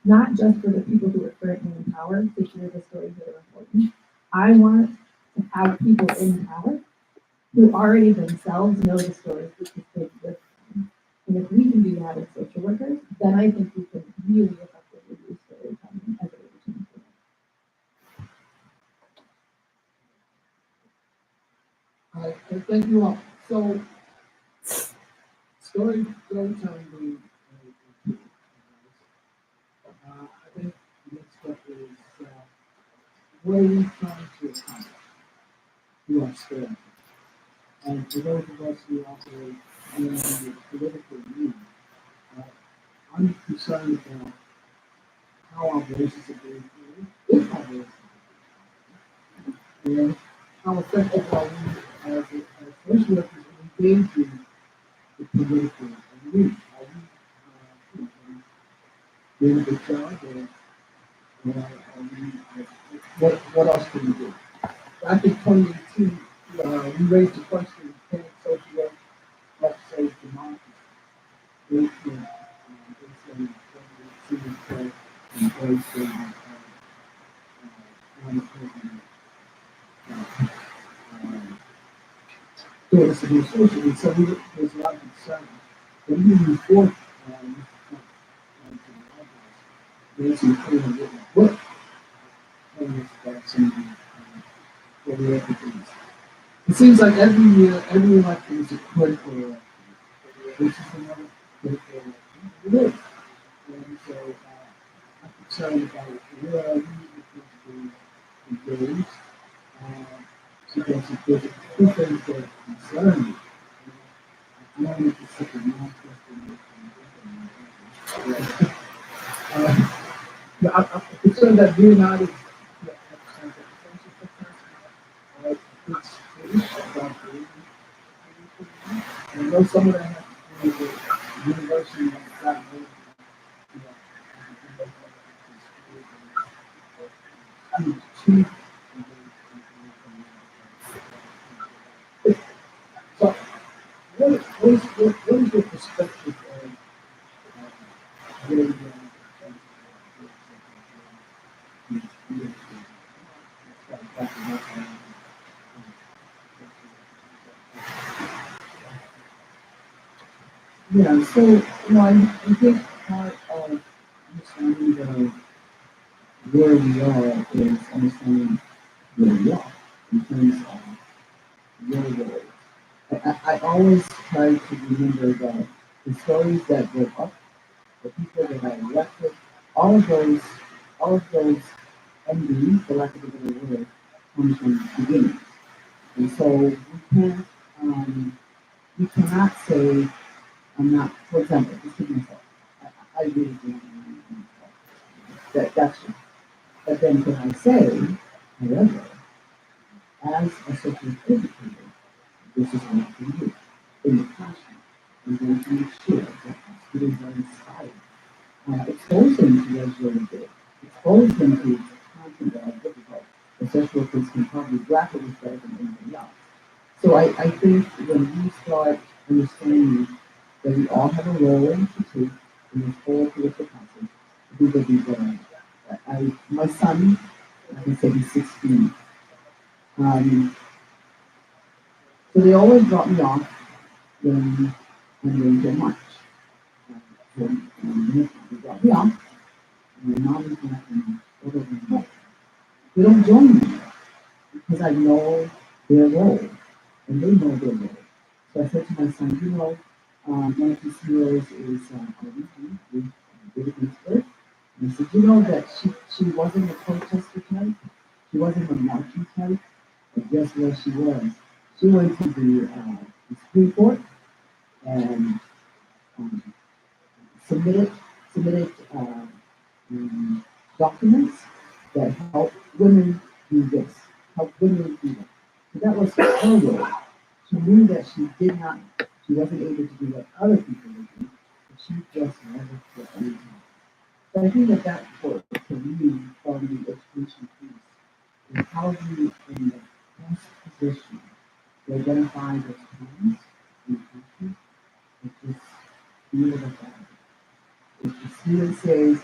not just for the people who are currently in power to hear the stories that are important. I want to have people in power who already themselves know the stories because they've lived them. And if we can do that as social workers, then I think we can really effectively use storytelling as a way to change the world. All right, thank you all. So storytelling being I think the next step is what are we trying to accomplish through our story? And for those of us who operate in the political arena, I'm concerned about how our voices are being heard, if our voices are being heard, and how effective are we as social workers engaging the political arena? Are we doing a good job, or are we, what else can we do? Back in 2018, we raised the question, can social work help save democracy? They say, doing this administration, and so there's a lot of concern. But even before there's some clear written book telling us about some what we have to do. It seems like every year, every election is a critical election. This is another critical election. It is. And so I'm concerned about where we need to be engaged. So there's two things that concern me. I don't need to sit in I'm concerned that we're not as I know some of that has to do with the university and that. So, what is your perspective on getting yeah, so I think part of understanding where we are is understanding where we are in terms of where we are. I always try to remember that the stories that go up, the people that I elected, all of those endings, for lack of a better word, comes from beginnings. And so we cannot say, I'm not, for example, just take myself. I really do that's true. But then can I say, however, as a social educator, this is what I can do in the classroom. I'm going to make sure that students are inspired. Expose them to what's really good. Expose them to content that are difficult. The social workers can probably grapple with better than anybody else. So I think when we start understanding that we all have a role to take in this whole political process, we will be better. My son, like I said, he's 16. So they always drop me off when I'm going to march. So they drop me off, and my mom is going to over the march. They don't join me because I know their role, and they know their role. So I said to my son, one of his heroes is David Ginsburg. And I said, that she wasn't a protester type, she wasn't a marching type, but guess where she was? She went to the Supreme Court and submitted documents that help women do this, help women do that. So that was her role. She knew that she wasn't able to do what other people would do, but she just never put anything. So I think that's for me from the education piece is how you in the best position to identify those trends and actions and just feel the fact. If the student says,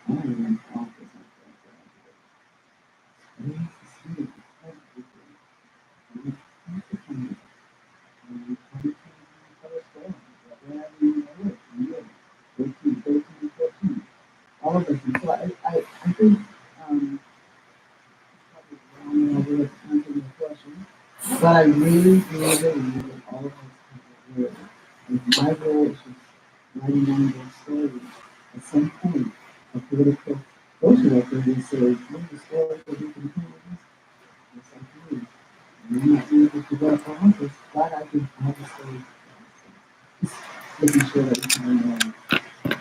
I don't even talk to something, the student is everything. And that's the kind of all of us. And so I think probably way of answering the question, but I really believe that all of us have a role. And my role politicians writing down their stories. At some point, a political social worker will say, "What's the story that we can tell this?" Yes, I can. And I'm not able to run for office, but I can have a story. Just making sure that we can know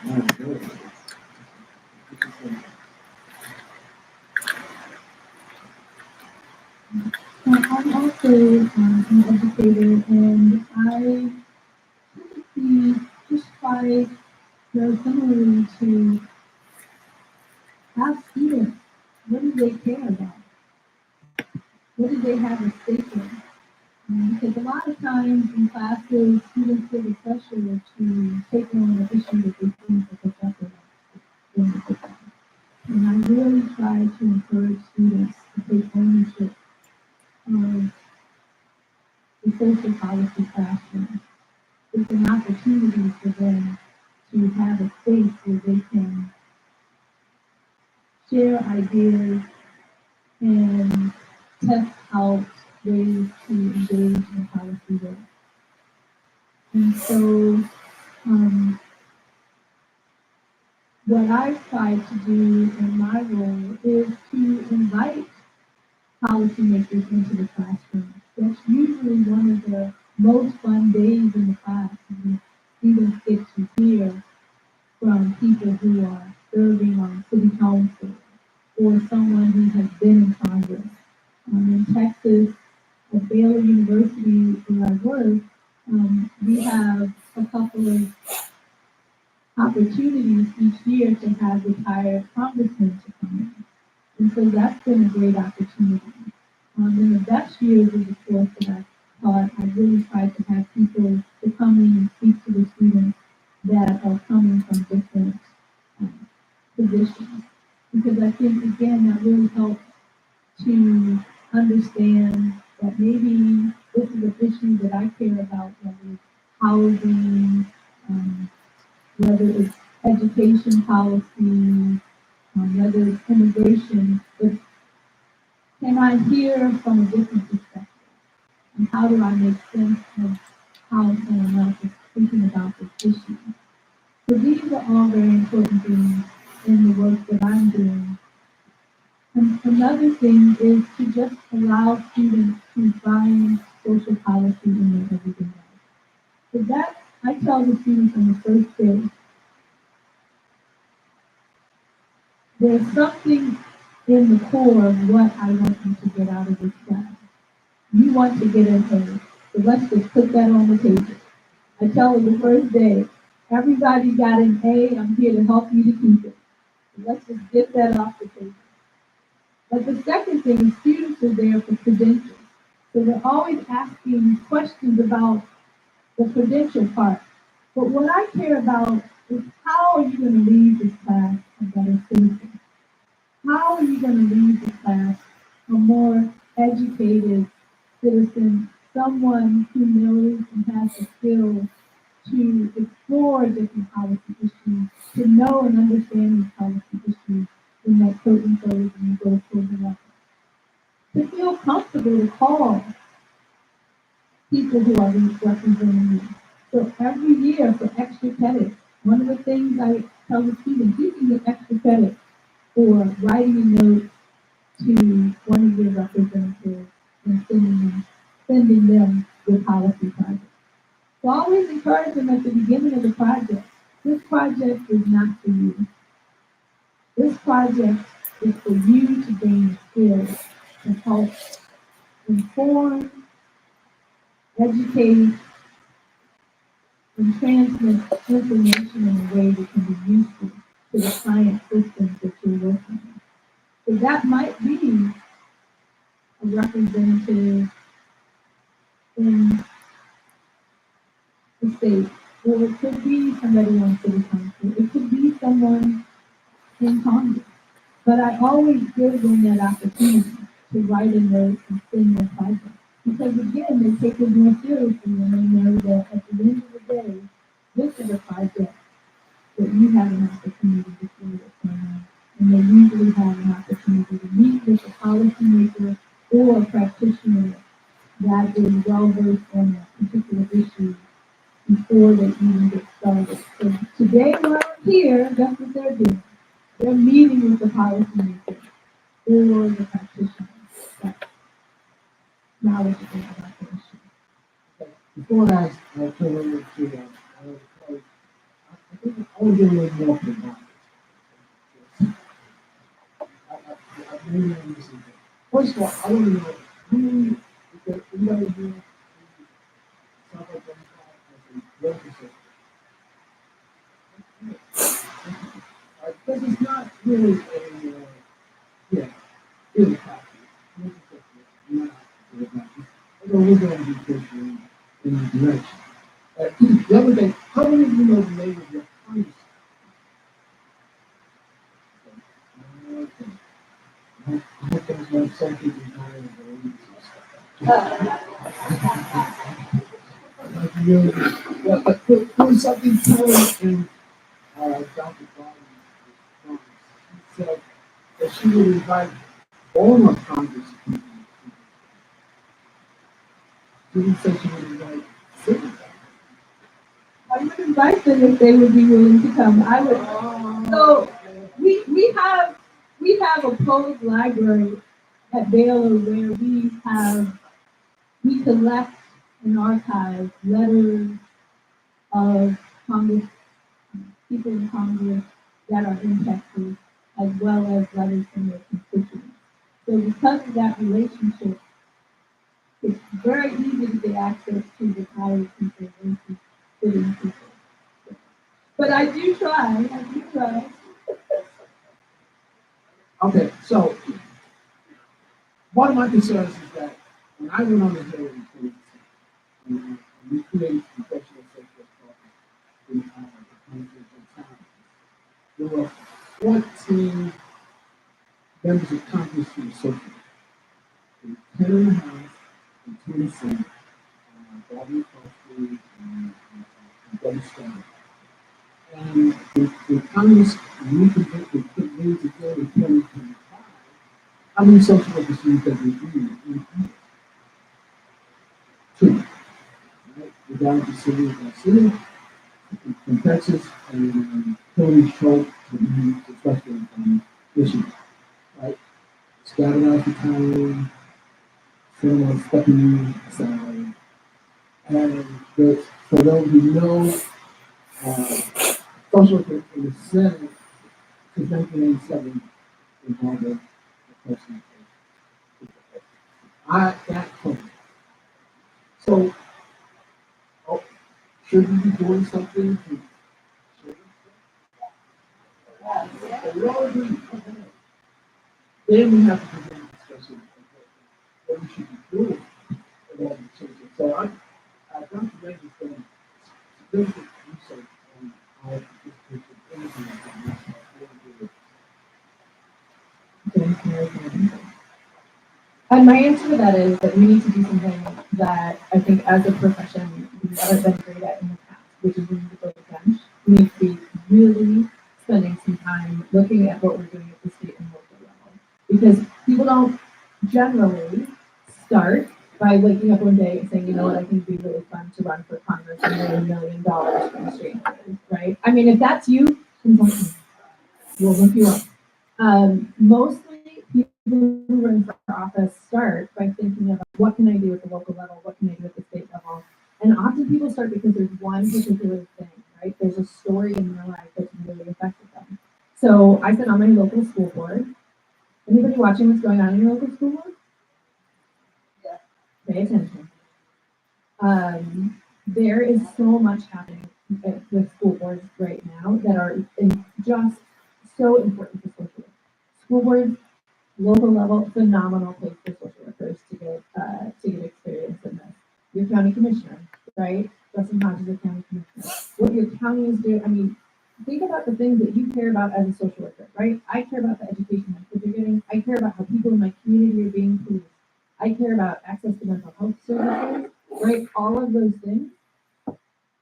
what it is. I'm also an educator, and I typically just try very similarly to ask students, what do they care about? What do they have a stake in? Because a lot of times in classes, students feel the pressure to take on an issue that they think the professor wants to take on. And I really try to encourage students to take ownership of the social policy classroom. It's an opportunity for them to have a space where they can share ideas and test out ways to engage in policy work. And so, what I've tried to do in my role is to invite policymakers into the classroom. That's usually one of the most fun days in the class. Students get to hear from people who are serving on city council or someone who has been in Congress. In Texas, at Baylor University, where I work, we have a couple of opportunities each year to have retired congressmen to come in. And so that's been a great opportunity. In the best years of the course that I've taught, I really tried to have people to come in and speak to the students that are coming from different positions. Because I think, again, that really helps to understand that maybe this is an issue that I care about, whether it's housing, whether it's education policy, whether it's immigration, but can I hear from a different perspective? And how do I make sense of how someone else is thinking about this issue? So these are all very important things in the work that I'm doing. And another thing is to just allow students to find social policy in their everyday life. So that's, I tell the students on the first day, there's something in the core of what I want you to get out of this class. You want to get an A, so let's just put that on the table. I tell them the first day, everybody got an A, I'm here to help you to keep it. So let's just get that off the table. But the second thing is students are there for credentials. So they're always asking questions about the credential part. But what I care about is how are you going to leave this class a better citizen? How are you going to leave this class a more educated citizen, someone who knows and has the skills to explore different policy issues, to know and understand these policy issues when that curtain goes and you go for the level. To feel comfortable to call people who are representing you. So every year for extra credit, one of the things I tell the students, you can get extra credit for writing a note to one of your representatives and sending them your policy project. So I always encourage them at the beginning of the project, this project is not for you. This project is for you to gain skills to help inform, educate, and transmit information in a way that can be useful to the client systems that you're working on. So that might be a representative in the state, or it could be somebody on city council, it could be someone in Congress. But I always give them that opportunity to write a note and send their project. Because again, they take it more seriously when they know that at the end of the day, this is a project that you have an opportunity to see what's going on. And they usually have an opportunity to meet with a policymaker or a practitioner that is well versed on a particular issue before they even get started. So today while I'm here, that's what they're doing. They're meeting with the policymakers or the practitioners that's knowledgeable about the issue. Before I turn over to, I think I was getting a little more from that. Maybe I'm missing it. First of all, I want to know who, because anybody who South Africa as a legislator. Because it's not really a, yeah, it's a copy. Although we're going to be pushing in the direction. The other thing, how many of you know the name of your congressman? I hope there's not some people dying of the there was something told in Dr. Boddie. She said that she would invite all of Congress people. She didn't say she would invite citizens. I would invite them if they would be willing to come. I would. So we have a public library at Baylor where we collect and archive letters of Congress, people in Congress that are in Texas, as well as letters from their constituents. So because of that relationship, it's very easy to get access to the power people and to sitting people. But I do try. Okay, so one of my concerns is that when I went on the Hill in 2010, we created Congressional social caucus in the Continental Town. There were 14 members of Congress who were social. 10 in the House and 2 in the Senate. Boddie and Boddie Shannon. And the Congress, when we put things together in 2025, how many social workers do you think we need? 2. Right? We're down to City Garcia from Texas and Tony Schultz from the Western Michigan. Right? Scattered out the town, Shannon, Stephanie, Sally. And for those who know, social worker in the Senate since 1987 involved a person. That point. So, should we be doing something to then we have to begin discussing what we should be doing with all the children. So I've done significant research on how And my answer to that is that we need to do something that I think as a profession we haven't been great at in the past, which is we need to build a bench. We need to be really spending some time looking at what we're doing at the state and local level. Because people don't generally start by waking up one day and saying, you know what, I think it'd be really fun to run for Congress and win $1 million from strangers, right? I mean, if that's you, we'll look you up. Mostly people who run for office start by thinking about what can I do at the local level, what can I do at the state level, and often people start because there's one particular thing, right? There's a story in their life that's really affected them. So I sit on my local school board. Anybody watching what's going on in your local school board? Yeah. Pay attention. There is so much happening with school boards right now that are just so important for social work. School boards, local level, phenomenal place for social workers to get experience in this. Your county commissioner, right? Justin Hodges is a county commissioner. What your county is doing, I mean, think about the things that you care about as a social worker, right? I care about the education my kids are getting. I care about how people in my community are being policed. I care about access to mental health services, right? All of those things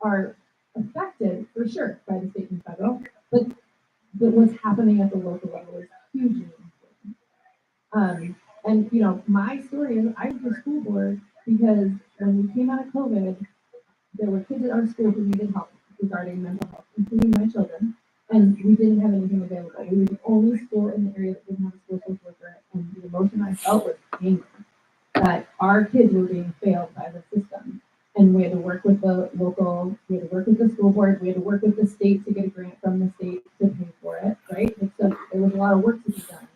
are affected for sure by the state and federal, but what's happening at the local level is hugely important. And you know, my story is I was a school board because when we came out of COVID, there were kids at our school who needed help. regarding mental health, including my children, and we didn't have anything available. We were the only school in the area that didn't have a school social worker, and the emotion I felt was anger that our kids were being failed by the system. And we had to work with the local, we had to work with the school board, we had to work with the state to get a grant from the state to pay for it, right? And so there was a lot of work to be done.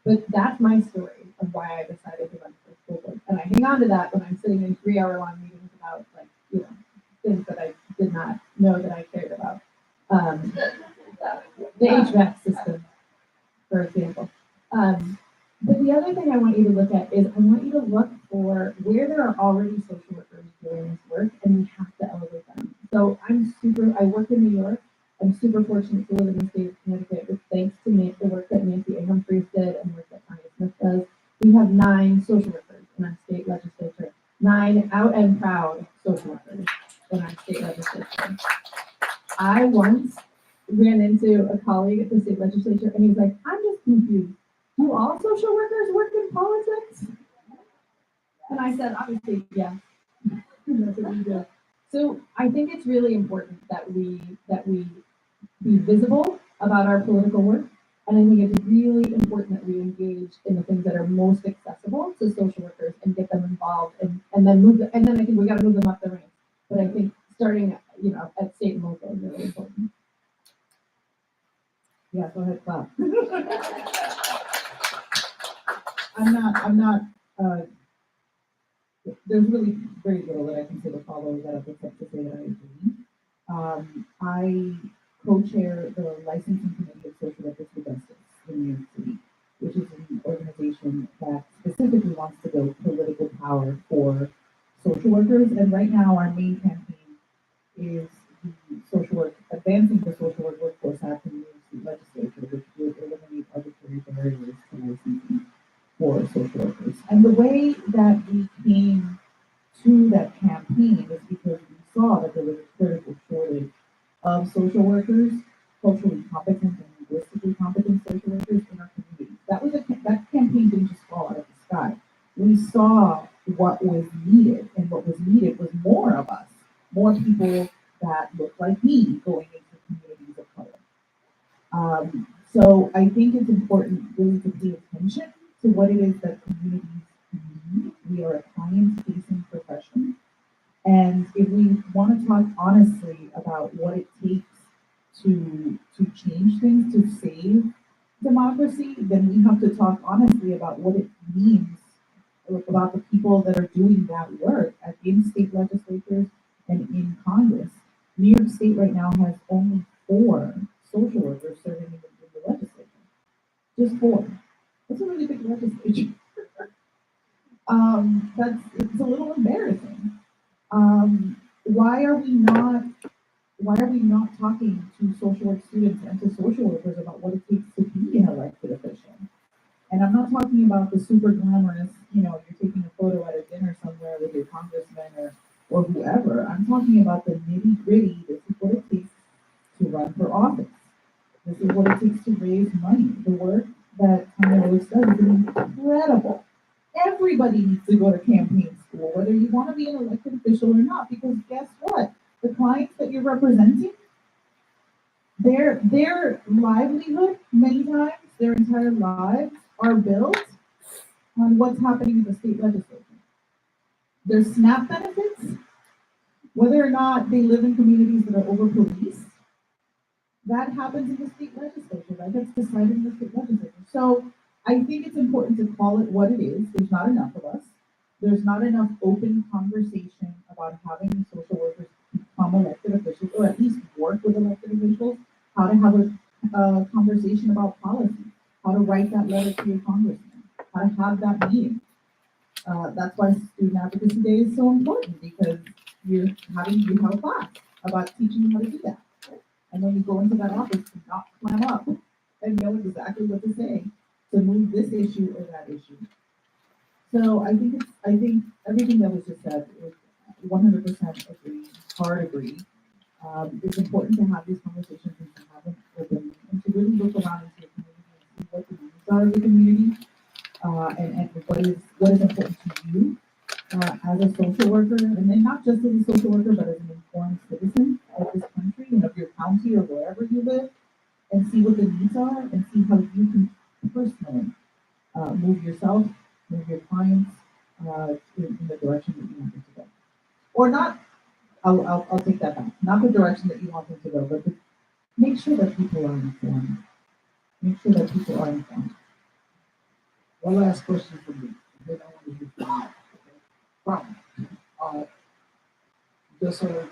But that's my story of why I decided to run for the school board. And I hang on to that when I'm sitting in 3-hour-long meetings about, like, you know, things that I did not know that I cared about. The HVAC system, for example. But the other thing I want you to look at is I want you to look for where there are already social workers doing this work, and we have to elevate them. So I work in New York. I'm super fortunate to live in the state of Connecticut, with thanks to the work that Nancy Humphreys did and work that Connie Smith does. We have 9 social workers in our state legislature, 9 out and proud social workers in our state legislature. I once ran into a colleague at the state legislature, and he's like, I'm just confused. Do all social workers work in politics? And I said, obviously, yeah. That's what we do. So I think it's really important that we be visible about our political work. And I think it's really important that we engage in the things that are most accessible to social workers and get them involved and then move them, and then I think we got to move them up the ranks. But I think starting, you know, at state and local is really important. Yeah, go ahead, clap. There's really very little that I can say to follow that up except to say that I agree. I co-chair the licensing committee of social workers for justice in New York City, which is an organization that specifically wants to build political power for social workers. And right now our main campaign is the social work, advancing the social work workforce act in the New York City legislature, which would eliminate arbitrary barriers to licensing for social workers. And the way that we came to that campaign is because we saw that there was a critical shortage of social workers, culturally competent and linguistically competent social workers in our communities. That campaign didn't just fall out of the sky. We saw what was needed, and what was needed was more of us, more people that look like me going into communities of color. So I think it's important really to pay attention to what it is that communities need. We are a client-facing profession. And if we want to talk honestly about what it takes to change things, to save democracy, then we have to talk honestly about what it means, about the people that are doing that work in state legislatures and in Congress. New York State right now has only 4 social workers serving in the legislature. Just 4. That's a really big legislature. It's a little embarrassing. Why are we not talking to social work students and to social workers about what it takes to be an elected official? And I'm not talking about the super glamorous, you know, you're taking a photo at a dinner somewhere with your congressman or whoever. I'm talking about the nitty gritty. This is what it takes to run for office. This is what it takes to raise money. The work that Tanya Lewis does is incredible. Everybody needs to go to campaign school, whether you want to be an elected official or not, because guess what? The clients that you're representing, their livelihood, many times, their entire lives are built on what's happening in the state legislature. Their SNAP benefits, whether or not they live in communities that are over-policed, that happens in the state legislature. That gets decided in the state legislature. So I think it's important to call it what it is. There's not enough of us. There's not enough open conversation about having social workers become elected officials, or at least work with elected officials, how to have a conversation about policy, how to write that letter to your congressman, how to have that meeting. That's why Student Advocacy Day is so important, because you have a class about teaching you how to do that. And when you go into that office, to not clam up and know exactly what to say to move this issue or that issue. So I think everything that was just said is 100% agree, hard agree. It's important to have these conversations and to have them open and to really look around into your community and see what the needs are of the community, and what is important to you as a social worker, and then not just as a social worker, but as an informed citizen of this country and or wherever you live and see what the needs are and see how you can personally move yourself, move your clients in the direction that you want them to go. Or not, I'll take that back. Not the direction that you want them to go, but make sure that people are informed. Make sure that people are informed. One last question for me. Then I want to hear from you. Problem. Just heard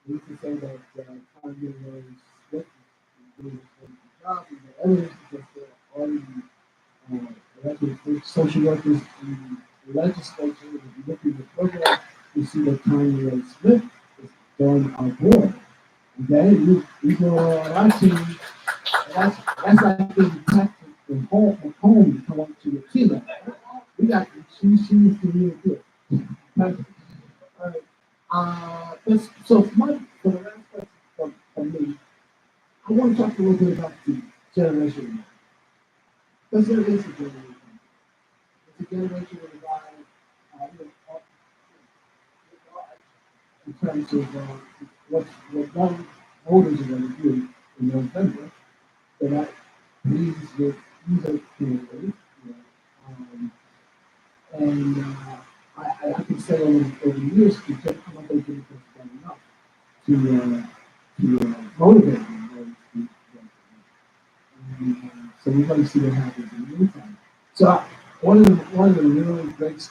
Lisa say that Kanye was split and doing a job, and the evidence is that there are already elected social workers in the legislature. If you look at the program, you see that Kanye Smith is going on board. Okay, you go on our team, and that's like being tactic from home to come up to the killer. We got she is the real deal. All right. So for the last question from me, I want to talk a little bit about the generation. Because there is a generation. It's a generation whereby, in terms of what young voters are going to do in November, that I please with user community. And I can say over the years, to just come up with things that's done enough to motivate them. So we're going to see what happens in the meantime. So one of the really great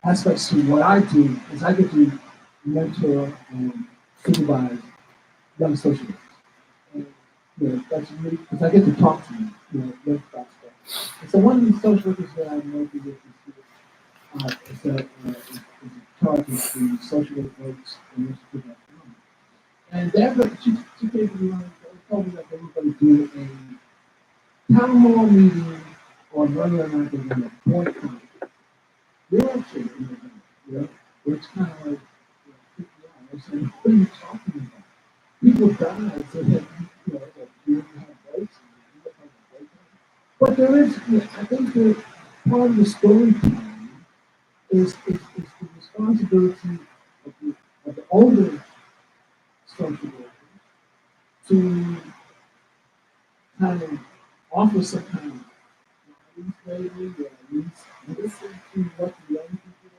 aspects to what I do is I get to mentor and supervise young social workers. And, that's really because I get to talk to them, about stuff. And so one of the social workers that I'm working with is in charge of the social work works and institute. And she came to me and told me that they were going to do a town hall meeting on whether or not they're going to boycott wheelchair where it's kind of like, they're saying, what are you talking about? People die, so that, that you have votes, and you have a boycott. But there is, I think that part of the storytelling is the responsibility of the older social workers to kind of offer some kind of maybe or at least listen to what the young people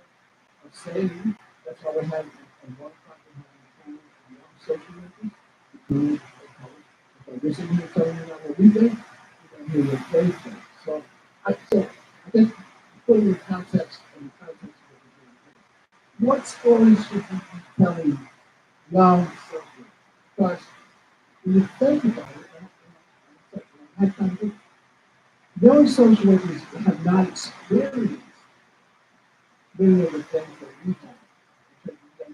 are saying. That's why we have a one young social workers. If I listen here telling you what we think, you're going to hear what they think. So I think put in the context of what we're doing. What stories should we be telling young social workers? Because when you think about it, young social workers have not experienced many of the things that we have.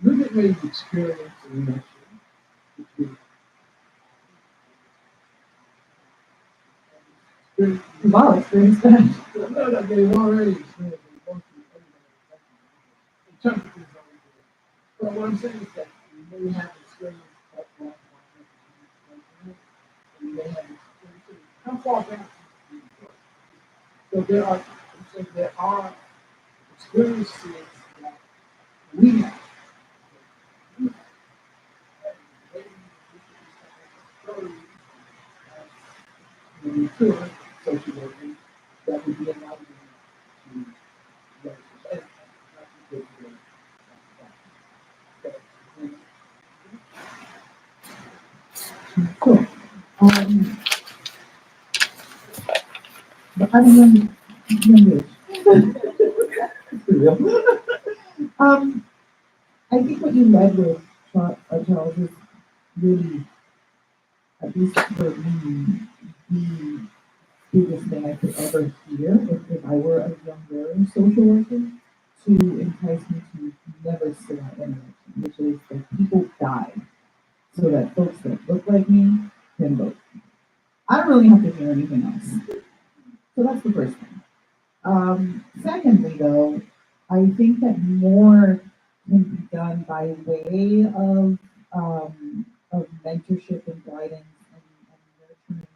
You're getting ready to experience an election. We've all experienced that. No, they've already experienced it. In terms of things that we do. But what I'm saying is that you may have experience like that, and you may have experience. How far back? So there are experiences that we have. When you could social working, that would be allowed to Cool. But I'm young I think what you led with, Charles, is really, at least for me, the biggest thing I could ever hear if I were a younger social worker to entice me to never sit out an election, which is that people die so that folks that look like me can vote. I don't really have to hear anything else. So that's the first thing. Secondly, though, I think that more can be done by way of mentorship and guidance and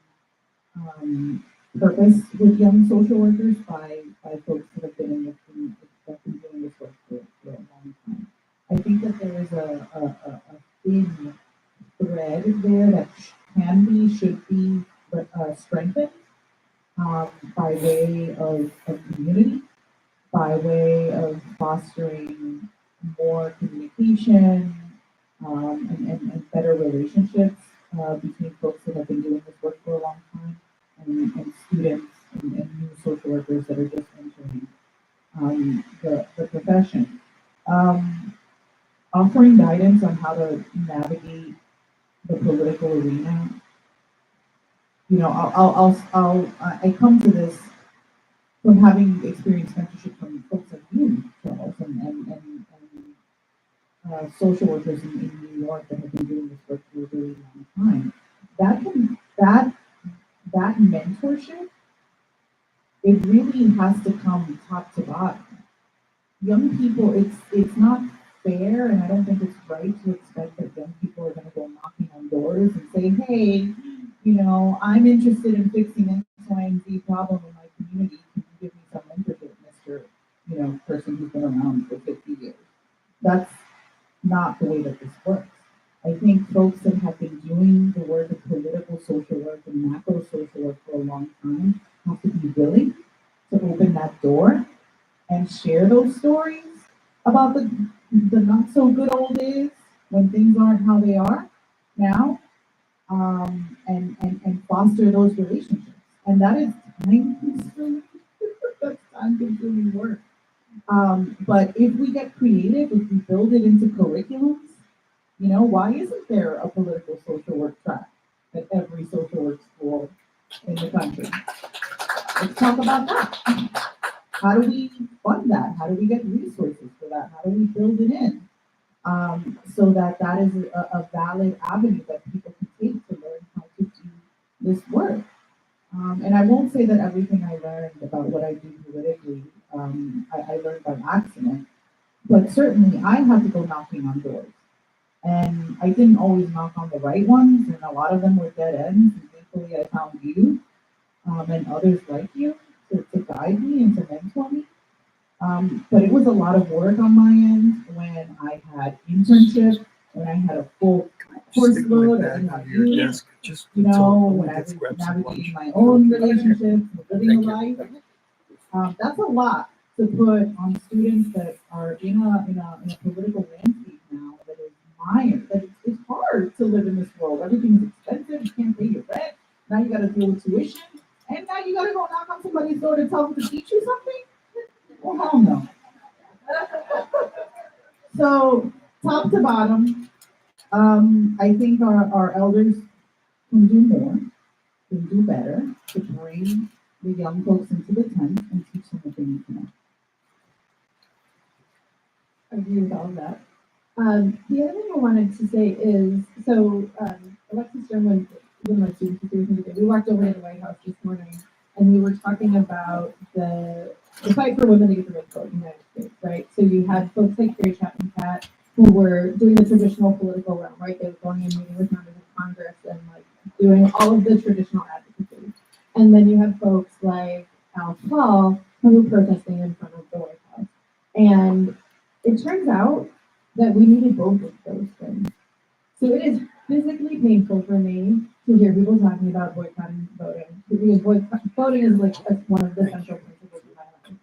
nurturing purpose with young social workers by folks that have been that have been doing this work for a long time. I think that there is a thin thread there that can be, should be strengthened by way of community, by way of fostering more communication and better relationships between folks that have been doing this work for a long time and students and new social workers that are just entering the profession. Offering guidance on how to navigate the political arena. You know, I come to this from having experienced mentorship from folks like you, Charles, and social workers in New York that have been doing this work for a really long time. That mentorship, it really has to come top to bottom. Young people, it's not fair, and I don't think it's right to expect that young people are going to go knocking on doors and say, hey, you know, I'm interested in fixing X, Y, and Z problem in my community. Can you give me some mentorship, Mr. You know, person who's been around for 50 years? That's not the way that this works. I think folks that have been doing the work of political social work and macro social work for a long time have to be willing to open that door and share those stories about the not so good old days when things aren't how they are now, and foster those relationships. And that is time consuming. That's time consuming work. But if we get creative, if we build it into curriculums, you know, why isn't there a political social work track at every social work school in the country? Let's talk about that. How do we fund that? How do we get resources for that? How do we build it in so that that is a valid avenue that people can take to learn how to do this work? And I won't say that everything I learned about what I do politically, I learned by accident, but certainly I had to go knocking on doors. And I didn't always knock on the right ones, and a lot of them were dead ends. And thankfully, I found you and others like you to guide me and to mentor me. But it was a lot of work on my end when I had internship, when I had a full course load, I didn't have you, you know, when I was navigating my own relationships, living a life. That's a lot to put on students that are in a political landscape now that is mired, that it's hard to live in this world. Everything is expensive, you can't pay your rent, now you gotta deal with tuition, and now you gotta go knock on somebody's door to tell them to teach you something? Well, hell no. So, top to bottom, I think our elders can do more, can do better to bring the young folks into the tent and teach them what they need to know. I agree with all of that. The other thing I wanted to say is, so Alexis Jones, one of my students was here today, we walked over to the White House this morning and we were talking about the fight for women to get the right vote in the United States, right? So you had folks like Gary Chapman Cat who were doing the traditional political realm, right? They were going and meeting with members of Congress and like doing all of the traditional advocacy. And then you have folks like Al Paul who were protesting in front of the White House. And it turns out that we needed both of those things. So it is physically painful for me to hear people talking about boycotting voting, because voting is like one of the central principles of my life.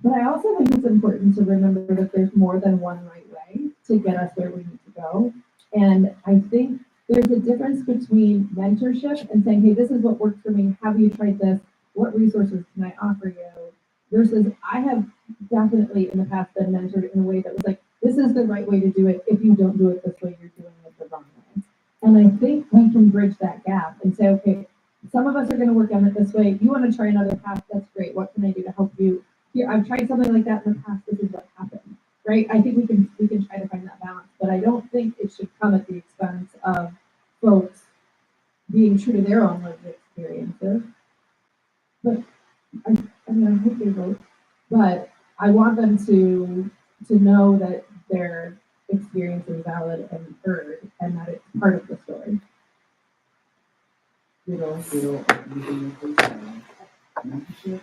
But I also think it's important to remember that there's more than one right way to get us where we need to go. And I think there's a difference between mentorship and saying, hey, this is what worked for me. Have you tried this? What resources can I offer you? Versus I have definitely in the past been mentored in a way that was like, this is the right way to do it. If you don't do it this way, you're doing it the wrong way. And I think we can bridge that gap and say, okay, some of us are going to work on it this way. You want to try another path? That's great. What can I do to help you? Here, I've tried something like that in the past. This is what happened, right? I think we can try to find that balance, but I don't think it should come at the expense of folks being true to their own lived experiences. But I mean, I hope they vote, but I want them to know that their experience is valid and heard, and that it's part of the story. Mentorship,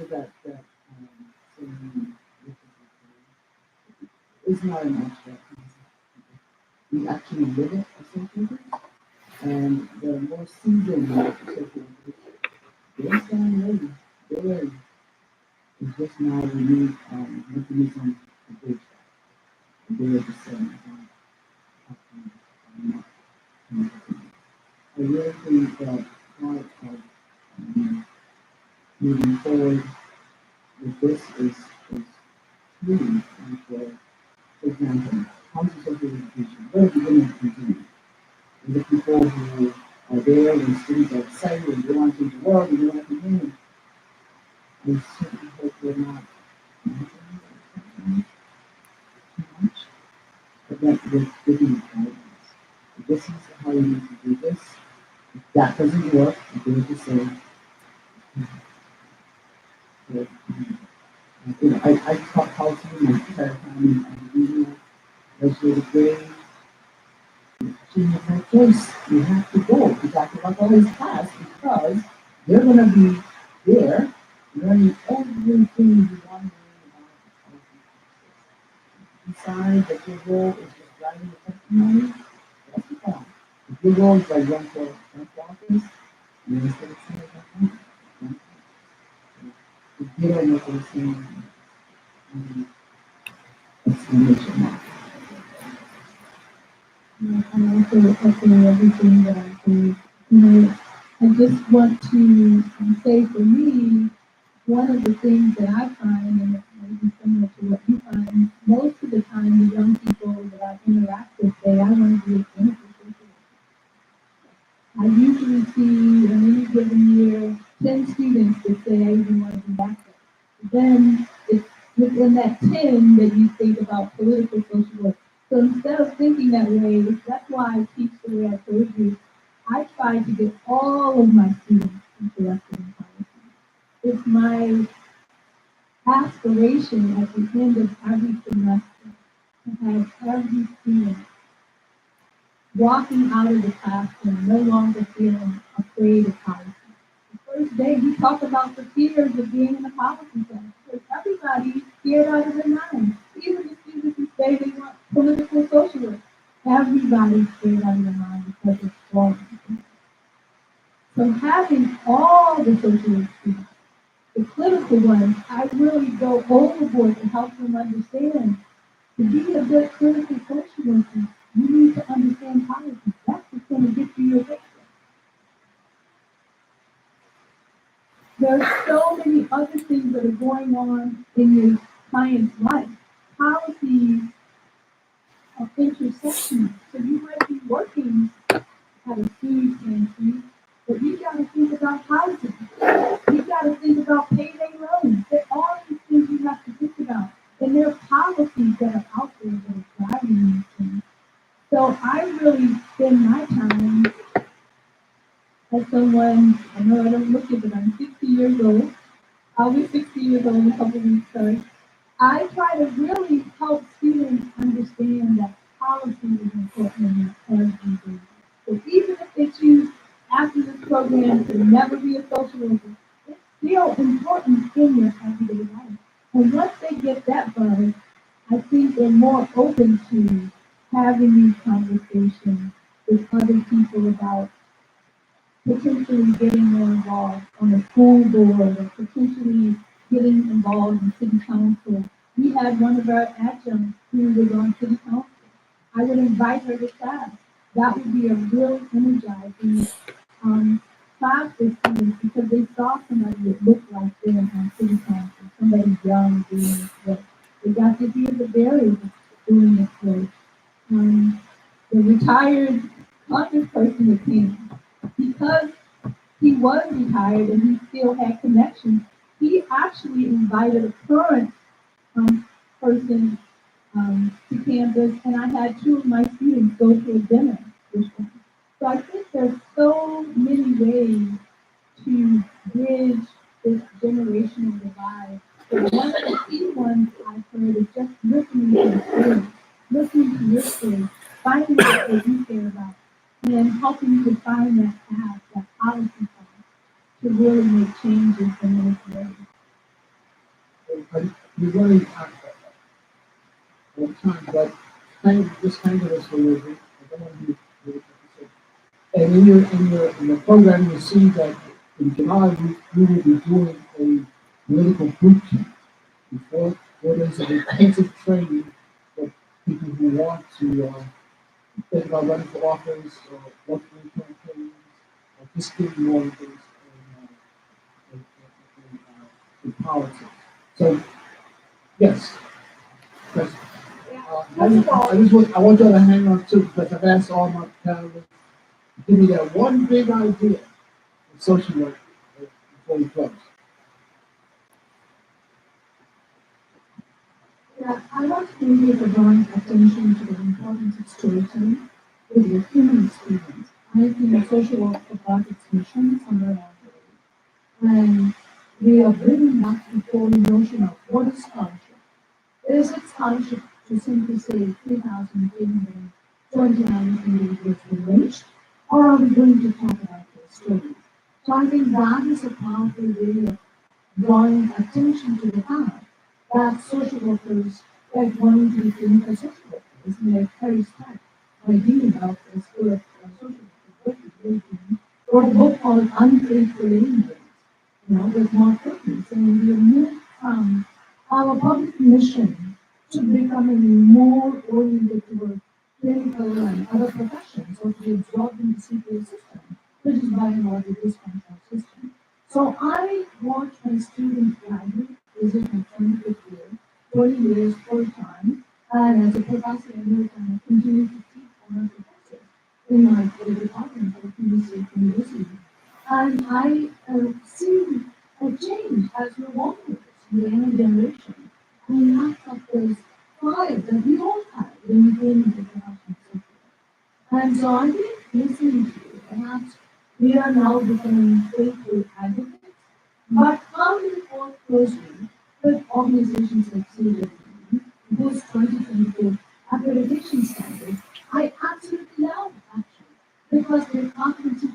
that It's not an abstract concept. We actually live it as social workers, and the more seasoned social workers, they're saying, hey, there is just now we need mechanism to bridge that. They're just saying, I really think that part of moving forward with this is really, and for example, houses of education, very beginning to continue. And the people who are there when students are excited and they want to do the work and they want to come in, they certainly hope they're not too much, but that we're giving guidance. This is how you need to do this. If that doesn't work, you need to say, that, I taught housing my entire time in academia, legislative grade. She had no choice. You have to go. You have to walk all this class because they're going to be there learning everything you want to learn about the housing process. Decide that your role is just writing the testimony, that's the problem. If your role is like run for office, you're going to say that. If you don't know what they're saying, explanation mark. I'm also echoing everything that I think. I just want to say for me, one of the things that I find, and it may be similar to what you find, most of the time the young people that I interact with say, I want to be a clinical social worker. I usually see in any given year 10 students that say I even want to be back there. Then it's within that 10 that you think about political social work. So instead of thinking that way, that's why I teach the way I told you. I try to get all of my students interested in policy. It's my aspiration at the end of every semester to have every student walking out of the classroom no longer feeling afraid of policy. The first day we talk about the fears of being in a policy class because everybody's scared out of their mind. Even the students who say they want political social work, everybody's scared out of their mind because it's wrong. So having all the social work students, the clinical ones, I really go overboard to help them understand. To be a good clinical social worker, you need to understand policy. That's what's going to get you your victim. There are so many other things that are going on in your client's life. Policies are intersectional. So you might be working at a food pantry, but you got to think about housing. You got to think about payday loans. There are all these things you have to think about. And there are policies that are out there that are driving these things. So I really spend my time as someone, I know I don't look it, but I'm 60 years old. I'll be 60 years old in a couple weeks, sorry. I try to really help students understand that policy is important in everything. So even if they choose after this program to never be a social worker, it's still important in their everyday life. And once they get that buzz, I think they're more open to having these conversations with other people about potentially getting more involved on the school board or potentially getting involved in city council. We had one of our adjuncts who was on city council. I would invite her to class. That would be a really energizing class for students because they saw somebody that looked like them on city council, somebody young doing this work. They got to hear the barriers of doing this work. The retired congressperson that came, because he was retired and he still had connections, he actually invited a current person to campus, and I had two of my students go to a dinner with him. So I think there's so many ways to bridge this generational divide. But one of the key ones I've heard is just listening to the story, listening to your story, finding out what you care about, and helping you to find that path, that policy path, to really make changes in those ways. You really, all the time, but just hang with us for a little bit. I don't want to be really confused. And in the program, you see that in July, we will be doing a political boot camp before there is an intensive training for people who want to think about running for office or working in campaigns or just getting more engaged in politics. So, yes. Yes. I want you to hang on too, because I've asked all my panelists to give me that one big idea of social work before we close. Yeah, I want to thank you for drawing attention to the importance of storytelling with your human experience. I think social work forgot its mission somewhere along the way. And we are bringing back the whole notion of what is scholarship. Is it scholarship to simply say 3,329 individuals were reached, or are we going to talk about their stories? So I think that is a powerful way of drawing attention to the fact that social workers, like wanting to be clinical social workers, like Harry Stack, my dean of the School of Social Work, wrote a book called Unfaithful Angels, with Mark Whitman, saying we have moved from our public mission to becoming more oriented toward clinical and other professions, or to be absorbed in the CPA system, which is by and large a dysfunctional system. So I watch my students graduate, this is my 25th year, 20 years full time, and as a professor in I continue to teach for my professors in my department at State University. And I see a change as we're walking with this, the younger generation. I mean, lack of this fire that we all had when we came into the professional sector. And so I think listening to you, perhaps we are now becoming faithful advocates, but how do we work closely with organizations like CWD, whose 2024 accreditation standards I absolutely love, actually, because their competency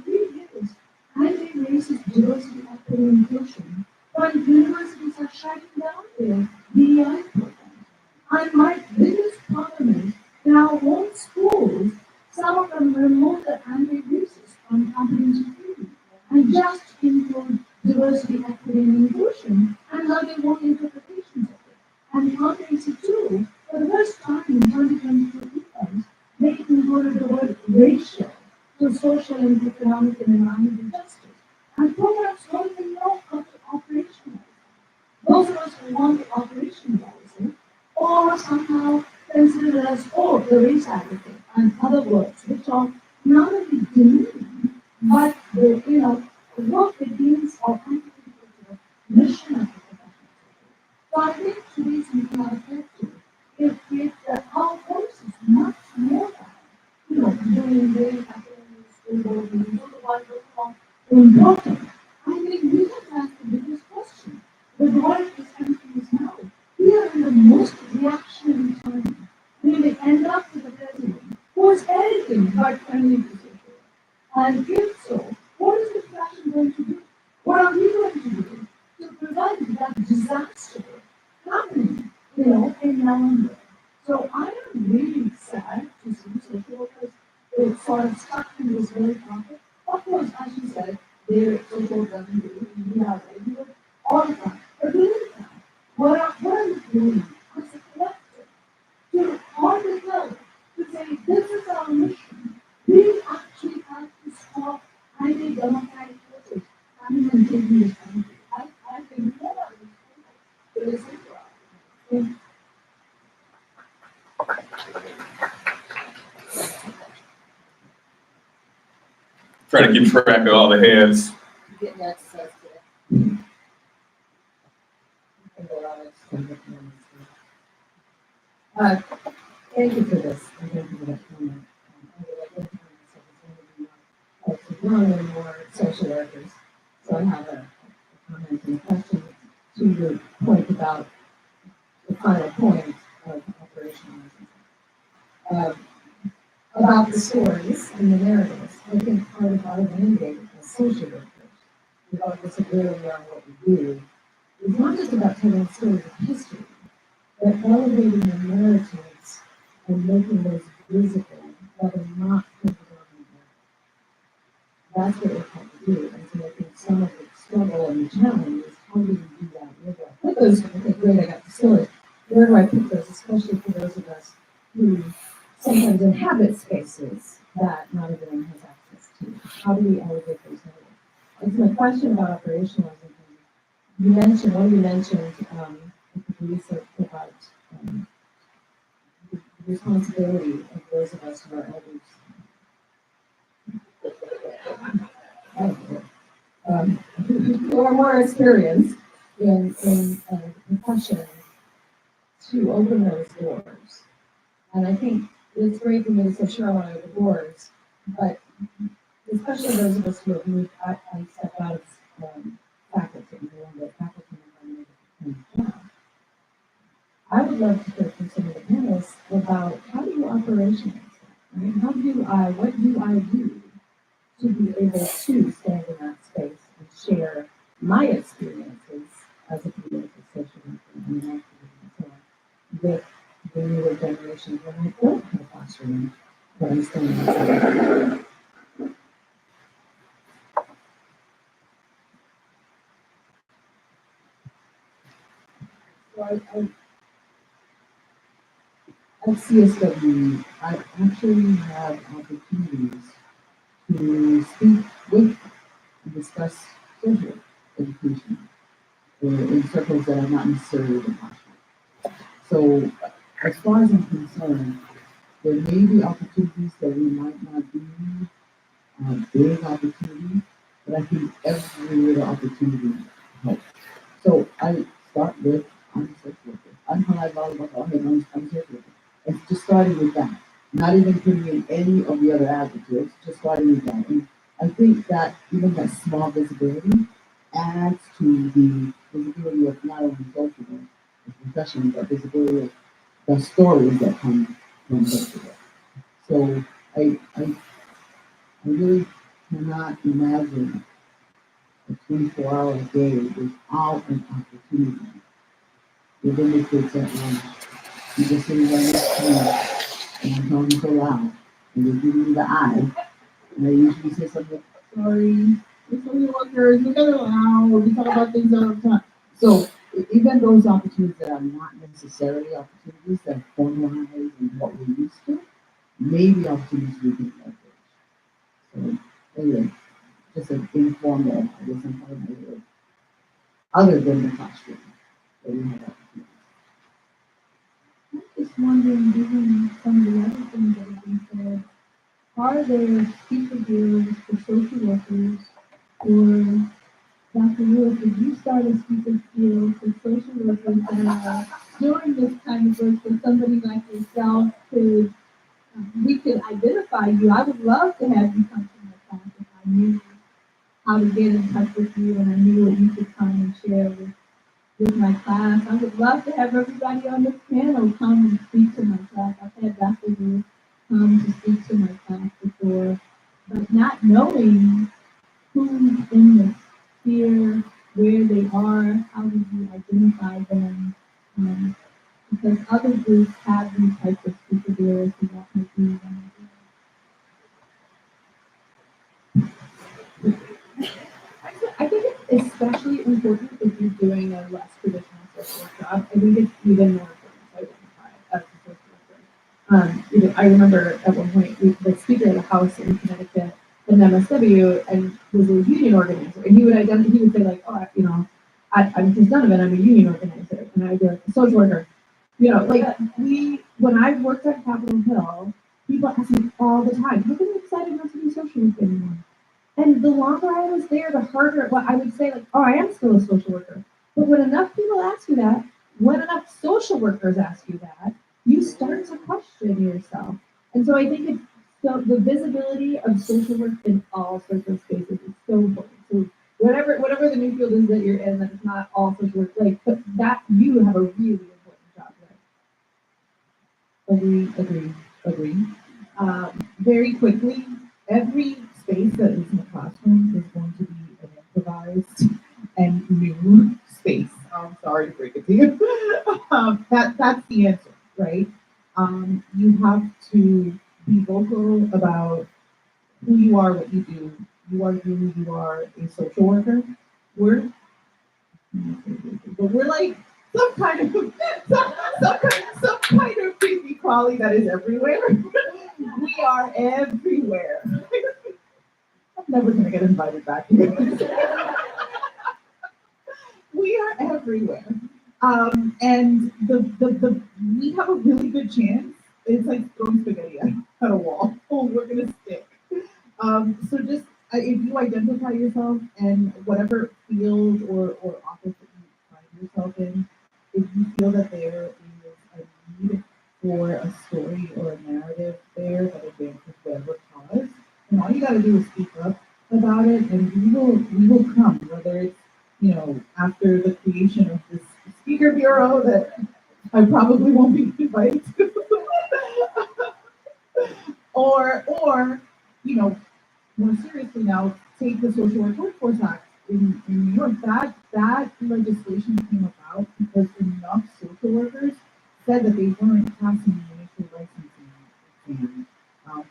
is anti-racist diversity, equity, and inclusion, while universities are shutting down their DEI programs. And my biggest problem is in our own schools, some of them remove the anti-racist from comprehensive theory and just include diversity, equity, and inclusion and have their own interpretations of it. And comprehensive too, for the first time in 2022 econs, they included the word racial to social and economic and environmental justice. And programs don't even know how to operationalize. Those of us who want to operationalize it, or somehow consider it as, oh, the race advocate, and other words, which are not only demeaning, but what it means or antithetical to the mission of the profession. So I think today's meeting are effective if our voice is much more than, doing the academic school board meetings, or the ones that are important. I think we have to ask the biggest question. The world of this country is now. We are in the most reactionary time. We may end up with a president who is anything but friendly to social. And if so, what is the profession going to do? What are we going to do to prevent that disaster happening, in November? So I am really sad to see social workers sort of stuck in this very topic. Of course, as you said, their social work doesn't do it. We are regular all the time. But we need that. What are we doing as a collective to all the help to say this is our mission? We actually have to stop anti-democratic forces coming and taking this country. I think more of this is important. Trying to keep track of all the heads. Getting access to it. Thank you for this, and thank you for that comment. I would like to learn more social workers. So I have a comment and a question to your point about the final point of operationalizing. About the stories and the narratives, I think part of our mandate as social workers, regardless of where we are and what we do, is not just about telling stories of history, but elevating the narratives and making those visible, that are not printed on the wall. That's what we're trying to do. And so I think some of the struggle and the challenge is how do you do that? Where do I put those? Okay, great, I got the story. Where do I put those, especially for those of us who sometimes inhabit spaces that not everyone has access to? How do we elevate those narratives? And so my question about operationalizing, you mentioned, one of you mentioned, I think Luisa, about the responsibility of those of us who are elders, who are more experienced in the profession, to open those doors. And I think it's great for me to say, sure, I want to open doors, but especially those of us who have moved, I stepped out of faculty, no longer faculty member, now. I would love to hear from some of the panelists about how do you operationalize that, right? What do I do to be able to stand in that space and share my experiences as a political social worker and an activist and so on with the newer generations when I don't have a classroom, but I'm standing outside. So at CSW, I actually have opportunities to speak with and discuss social education in circles that are not necessarily the classroom. So as far as I'm concerned, there may be opportunities that we might not be big opportunities, but I think every little opportunity helps. So I start with, I'm a social worker. I'm Halaevalu, Vakalahi, I'm a social worker. And just starting with that, not even putting in any of the other adjectives, just starting with that. And I think that even that small visibility adds to the visibility of not only social work, as a profession, but visibility of the stories that come from social work. So I really cannot imagine a 24-hour day without an opportunity. Within the kids at lunch, you just sitting right next to me, and I'm talking so loud, and they give me the eye, and I usually say something, sorry, we're social workers, we're kind of loud, we talk about things all the time. So even those opportunities that are not necessarily opportunities that are formalized in what we're used to, maybe opportunities we can leverage. So anyway, just an informal, I guess, informal, other than the classroom. That we have opportunities. I'm just wondering, given some of the other things that have been said, are there speaker deals for social workers, or Dr. Lewis, did you start a speaker deal for social workers that are doing this kind of work, for somebody like yourself could, we could identify you? I would love to have you come to my class if I knew how to get in touch with you and I knew what you could come and share with my class. I would love to have everybody on this panel come and speak to my class. I've had Dr. Lewis come to speak to my class before, but not knowing who's in the sphere, where they are, how do you identify them? Because other groups have these types of speaker deals, so that might be one of them. I think it's especially important if you're doing a less traditional social work job. I think it's even more important to identify as a social worker. I remember at one point the speaker of the House in Connecticut, an MSW, and was a union organizer, and he would say like, oh, I'm Chris Donovan, I'm a union organizer, and I'd be like, a social worker. When I worked at Capitol Hill, people ask me all the time, how come you decided not to do social work anymore? And the longer I was there, the harder, I would say like, oh, I am still a social worker. But when enough people ask you that, when enough social workers ask you that, you start to question yourself. And so I think so the visibility of social work in all sorts of spaces is so important. So whatever the new field is that you're in, that it's not all social work, but that you have a really important job there. Agree. Very quickly, every space that is in the classroom is going to be an improvised and new space. I'm sorry to break it to you. That's the answer, right? You have to be vocal about who you are, what you do. You are who you are, a social worker. We're, but we're like some kind of some kind of creepy crawly that is everywhere. We are everywhere. I'm never gonna get invited back here. We are everywhere. And the we have a really good chance. It's like throwing spaghetti at a wall. Oh, we're gonna stick. So just if you identify yourself in whatever field or office that you find yourself in, if you feel that there is a need for a story or a narrative there that advances whatever cause, and all you got to do is speak up about it, and we will come, whether it's after the creation of this speaker bureau that I probably won't be invited to, or more seriously now, take the Social Work Workforce Act in New York. That legislation came about because enough social workers said that they weren't passing the initial licensing exam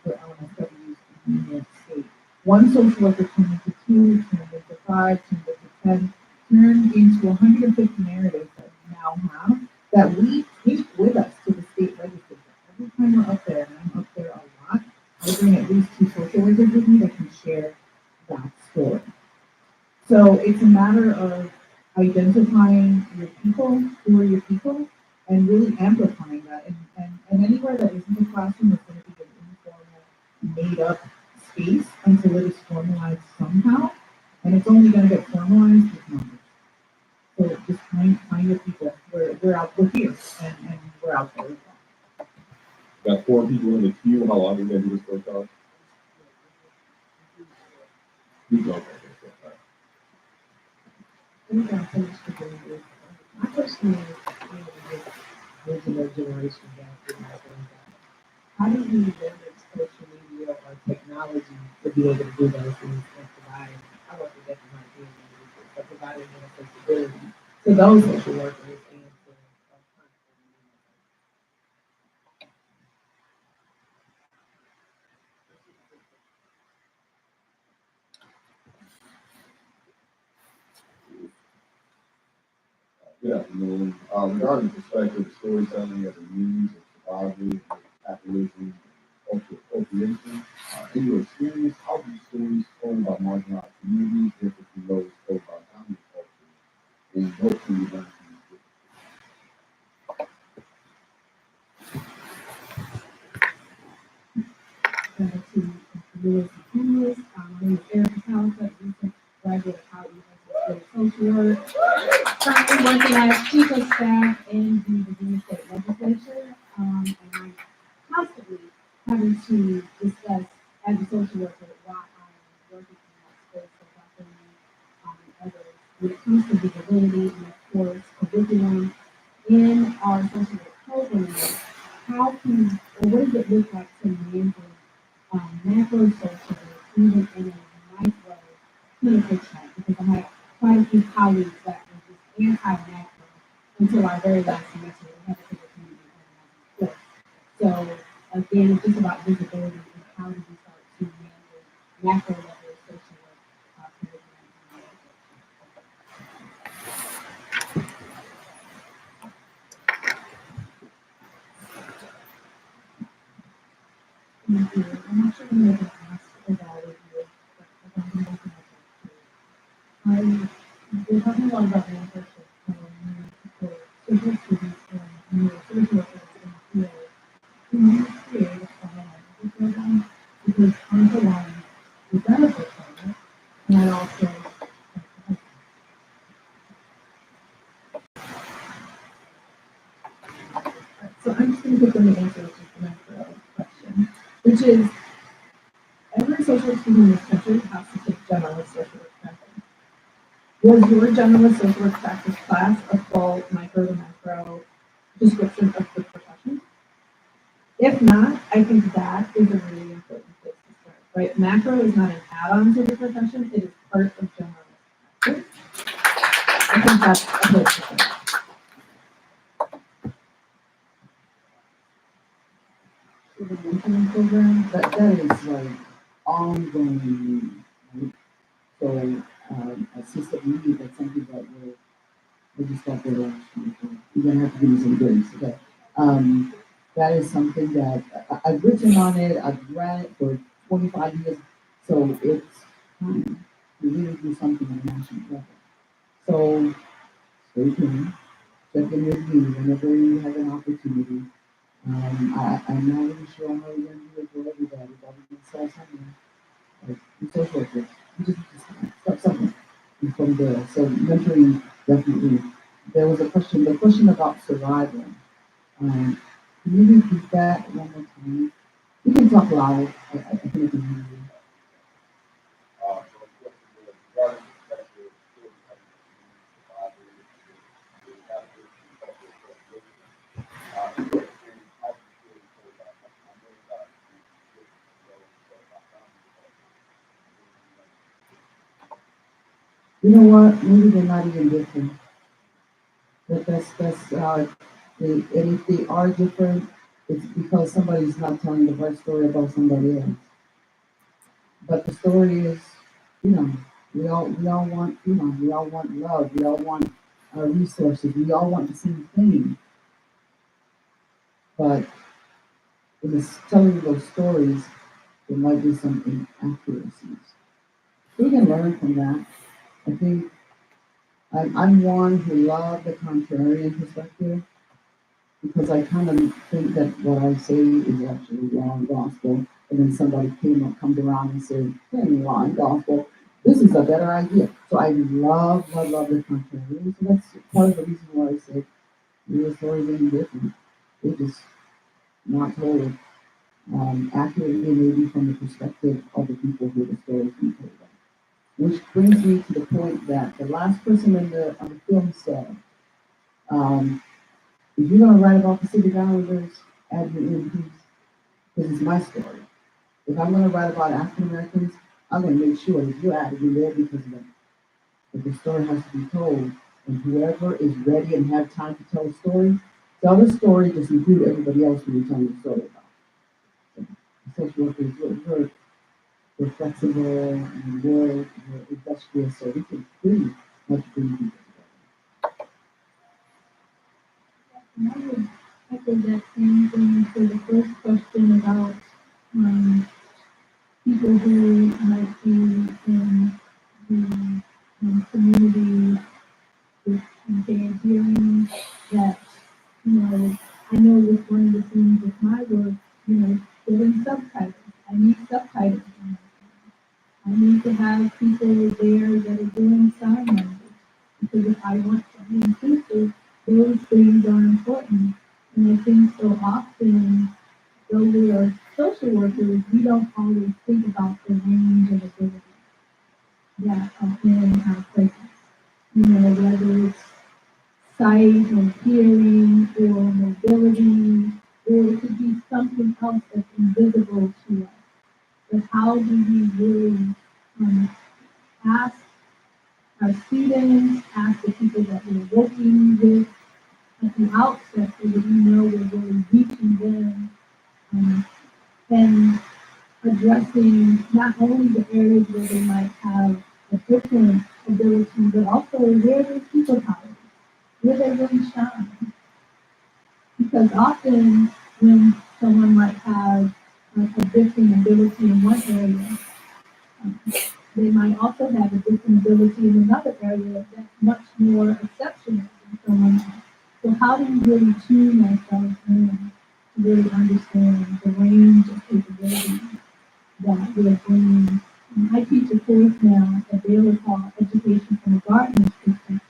for LMSWs in New York State. One social worker turned into 2, turned into 5, turned into 10, turned into 150 narratives that we now have that we take with us to the state legislature. Every time we're up there, and I'm up there a lot, I bring at least 2 social workers with me that can share that story. So it's a matter of identifying your people, who are your people, and really amplifying that. And anywhere that isn't a classroom is going to be an informal, made up space until it is formalized somehow. And it's only going to get formalized with numbers. So just find your people. We're here, and we're out there. Got 4 people in the queue. How long are we gonna do this for, Charles? You go. My question is, original generation gap. How do we leverage social media or technology to be able to do those things and provide, I work with different but providing accessibility to those social workers and to Good afternoon. Regarding perspective, storytelling of the news of survivors, apparitions, operation, in your experience, how do stories told by marginalized communities differ from those told by dominant cultures? And what can you learn from these Luisa, my name is Erica Townsend, recent graduate of Halaevalu social work. Currently working as chief of staff in the Virginia State Legislature, and I'm constantly having to discuss as a social worker why I'm working in that space so and others when it comes to visibility and of course curriculum in our social work programs. How can, or what does it look like to manage macro social work even in a micro clinical chat? Because I have quite a few colleagues that were just anti-macro until our very last semester. We had to take a community organizing course. So again, it's just about visibility and how do we start to manage macro level social work curriculum. I'm not sure when I can ask about it here, but I'm going to we're talking a lot about mentorship for social students and social workers in the field. Can you create a plan program? Because I'm the one who benefits from it, and I also so I'm just going to quickly answer just the macro question, which is every social student in this country has to take generalist social work practice. Was your generalist social work practice class a full micro to macro description of the profession? If not, I think that is a really important place to start, right? Macro is not an add-on to the profession, it is part of generalist practice. I think that's a place to start. the mentoring program, that is like ongoing, right? So, assisted leave, that's something that we'll just start with last year. You're gonna have to give me some grace, okay? That is something that I've written on it, I've read it for 25 years, so it's time to really do something on a national level. So, stay tuned, check in with me whenever you have an opportunity. I'm not even sure how we're gonna do it for everybody, but we can start somewhere. Like, you social workers, you just start somewhere. And from there, so mentoring, definitely. There was a question, the question about survival. Can you repeat that one more time? You can talk loud, I think I can hear you. You know what? Maybe they're not even different. And if they are different, it's because somebody's not telling the right story about somebody else. But the story is, you know, we all want, we all want love, we all want resources, we all want the same thing. But in telling those stories, there might be some inaccuracies. We can learn from that. I think I'm one who love the contrarian perspective because I kind of think that what I say is actually wrong gospel, and then somebody comes around and says, "Hey, wrong gospel. This is a better idea." So I love the contrarian. So that's part of the reason why I said your stories ain't different. They're just not told accurately, maybe from the perspective of the people who the stories being told. Which brings me to the point that the last person on the film said, if you're gonna write about Pacific Islanders, add me in, please, because it's my story. If I'm gonna write about African Americans, I'm gonna make sure that you add me there because of them. But the story has to be told, and whoever is ready and have time to tell the story, just include everybody else who you're telling the story about. So, social workers, we're flexible and we're industrious, so we can pretty much bring people And I would echo that same thing for the first question about people who might be in the community with impaired hearing that, I know with one of the things with my work, getting subtitles. I need subtitles. I need to have people there that are doing sign language because if I want to be inclusive, those things are important. And I think so often, though we are social workers, we don't always think about the range of abilities that are in our presence. Whether it's sight or hearing or mobility, or it could be something else that's invisible to us. But how do we really ask our students, ask the people that we're working with at the outset so that we know we're really reaching them and addressing not only the areas where they might have a different ability, but also where their superpowers, where they really shine. Because often when someone might have a different ability in one area, they might also have a different ability in another area that's much more exceptional than someone else. So how do we really tune ourselves in to really understand the range of capabilities that we're bringing? And I teach a course now at Baylor called Education from a Gardener's Perspective.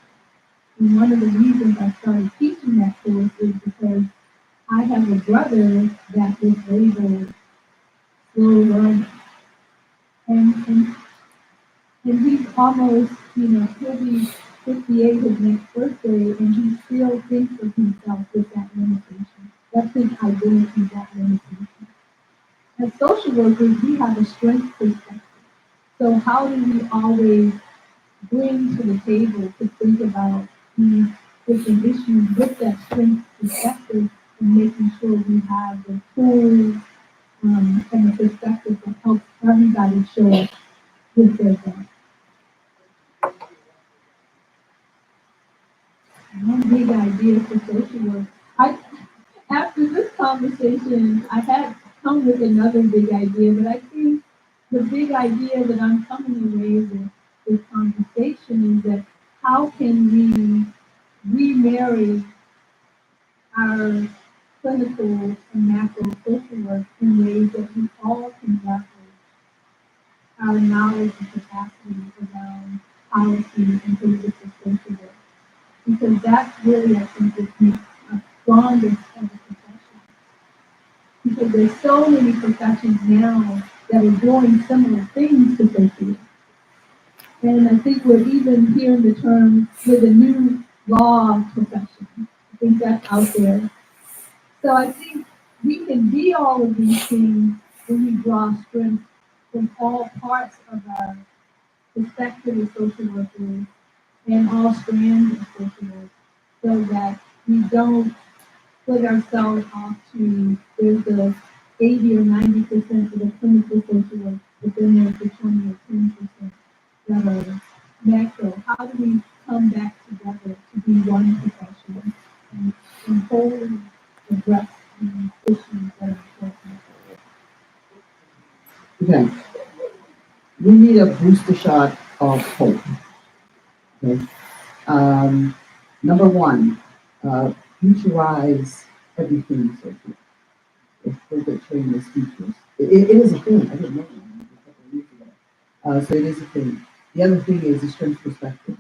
And one of the reasons I started teaching that course is because I have a brother that is labeled slow learner. And he's almost, he'll be 58 his next birthday, and he still thinks of himself with that limitation. That's his identity, that limitation. As social workers, we have a strength perspective. So how do we always bring to the table to think about these different issues with that strength perspective and making sure we have the tools and a perspective that helps everybody show up with their best. One big idea for social work. After this conversation, I had come with another big idea, but I think the big idea that I'm coming away with this conversation is that how can we remarry our clinical and macro social work in ways that we all can leverage our knowledge and capacity around policy and political social work. Because that's really, I think, what makes us strongest as a profession. Because there's so many professions now that are doing similar things to social work. And I think we're even hearing the term with a new law profession. I think that's out there. So I think we can be all of these things when we draw strength from all parts of our perspective as social workers and all strands of social work, so that we don't put ourselves off to there's the 80 or 90% of the clinical social work, but then there's the 20 or 10% that are macro. How do we come back together to be one profession and wholly address these issues that are important? Okay. We need a booster shot of hope. Okay. Number one, futurize everything social. If we get trained as teachers, it is a thing. I didn't know that a couple of weeks ago. So it is a thing. The other thing is the strength perspective.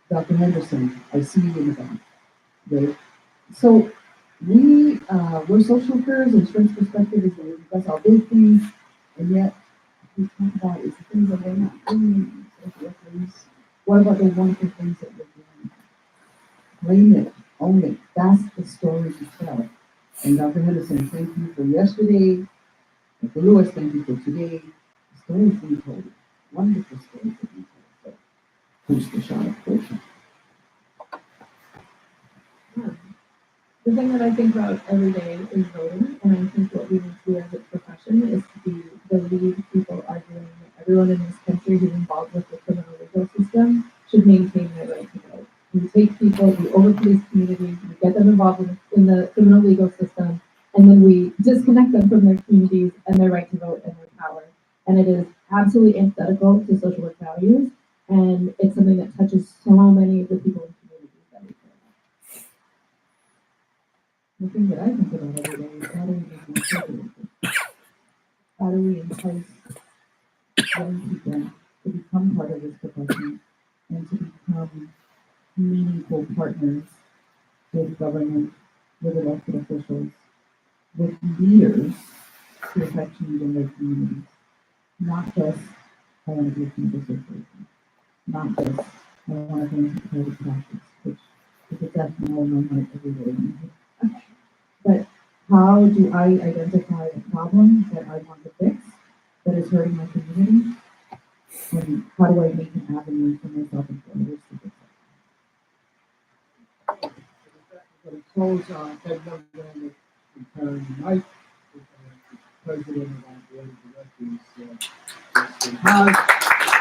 Dr. Henderson, I see you in the back. Right? So we're social workers, and strength perspective is that's our big thing, and yet we talk about is the things that we're not doing. Social workers. What about the wonderful things that we're doing? Claim it, own it. That's the story to tell. And Dr. Henderson, thank you for yesterday. Dr. Lewis, thank you for today. The stories being told. Wonderful stories that we told. So, who's the shot of fortune? The thing that I think about every day is voting, and I think what we need to do as a profession is to be the lead people arguing that everyone in this country who's involved with the criminal legal system should maintain their right to vote. We take people, we over-police communities, we get them involved in the criminal legal system, and then we disconnect them from their communities and their right to vote and their power. And it is absolutely antithetical to social work values, and it's something that touches so many of the people in communities that we care about. The thing that I think about every day is how do we make more social workers? How do we entice young people to become part of this profession and to become meaningful partners with government, with elected officials, with leaders to affect change in their communities? Not just, I want to be a clinical social worker. Not just, I want to go into private practice, which is a death knell in my heart every day. But how do I identify a problem that I want to fix that is hurting my community? And how do I make an avenue for myself and for others to fix it? We're going to close on Ted Montgomery and Karen Knight, president of our board of directors.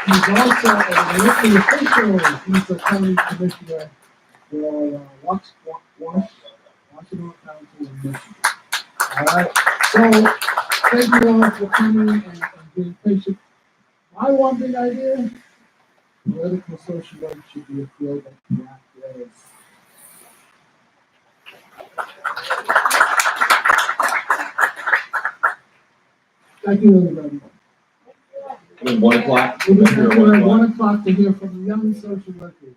He's also an elected official. He's the county commissioner for Washington County in Michigan. All right. So thank you all for coming and being patient. My one big idea: political social work should be a field of black race. Thank you, everybody. 1 o'clock. We'll be back here at 1 o'clock to hear from young social workers.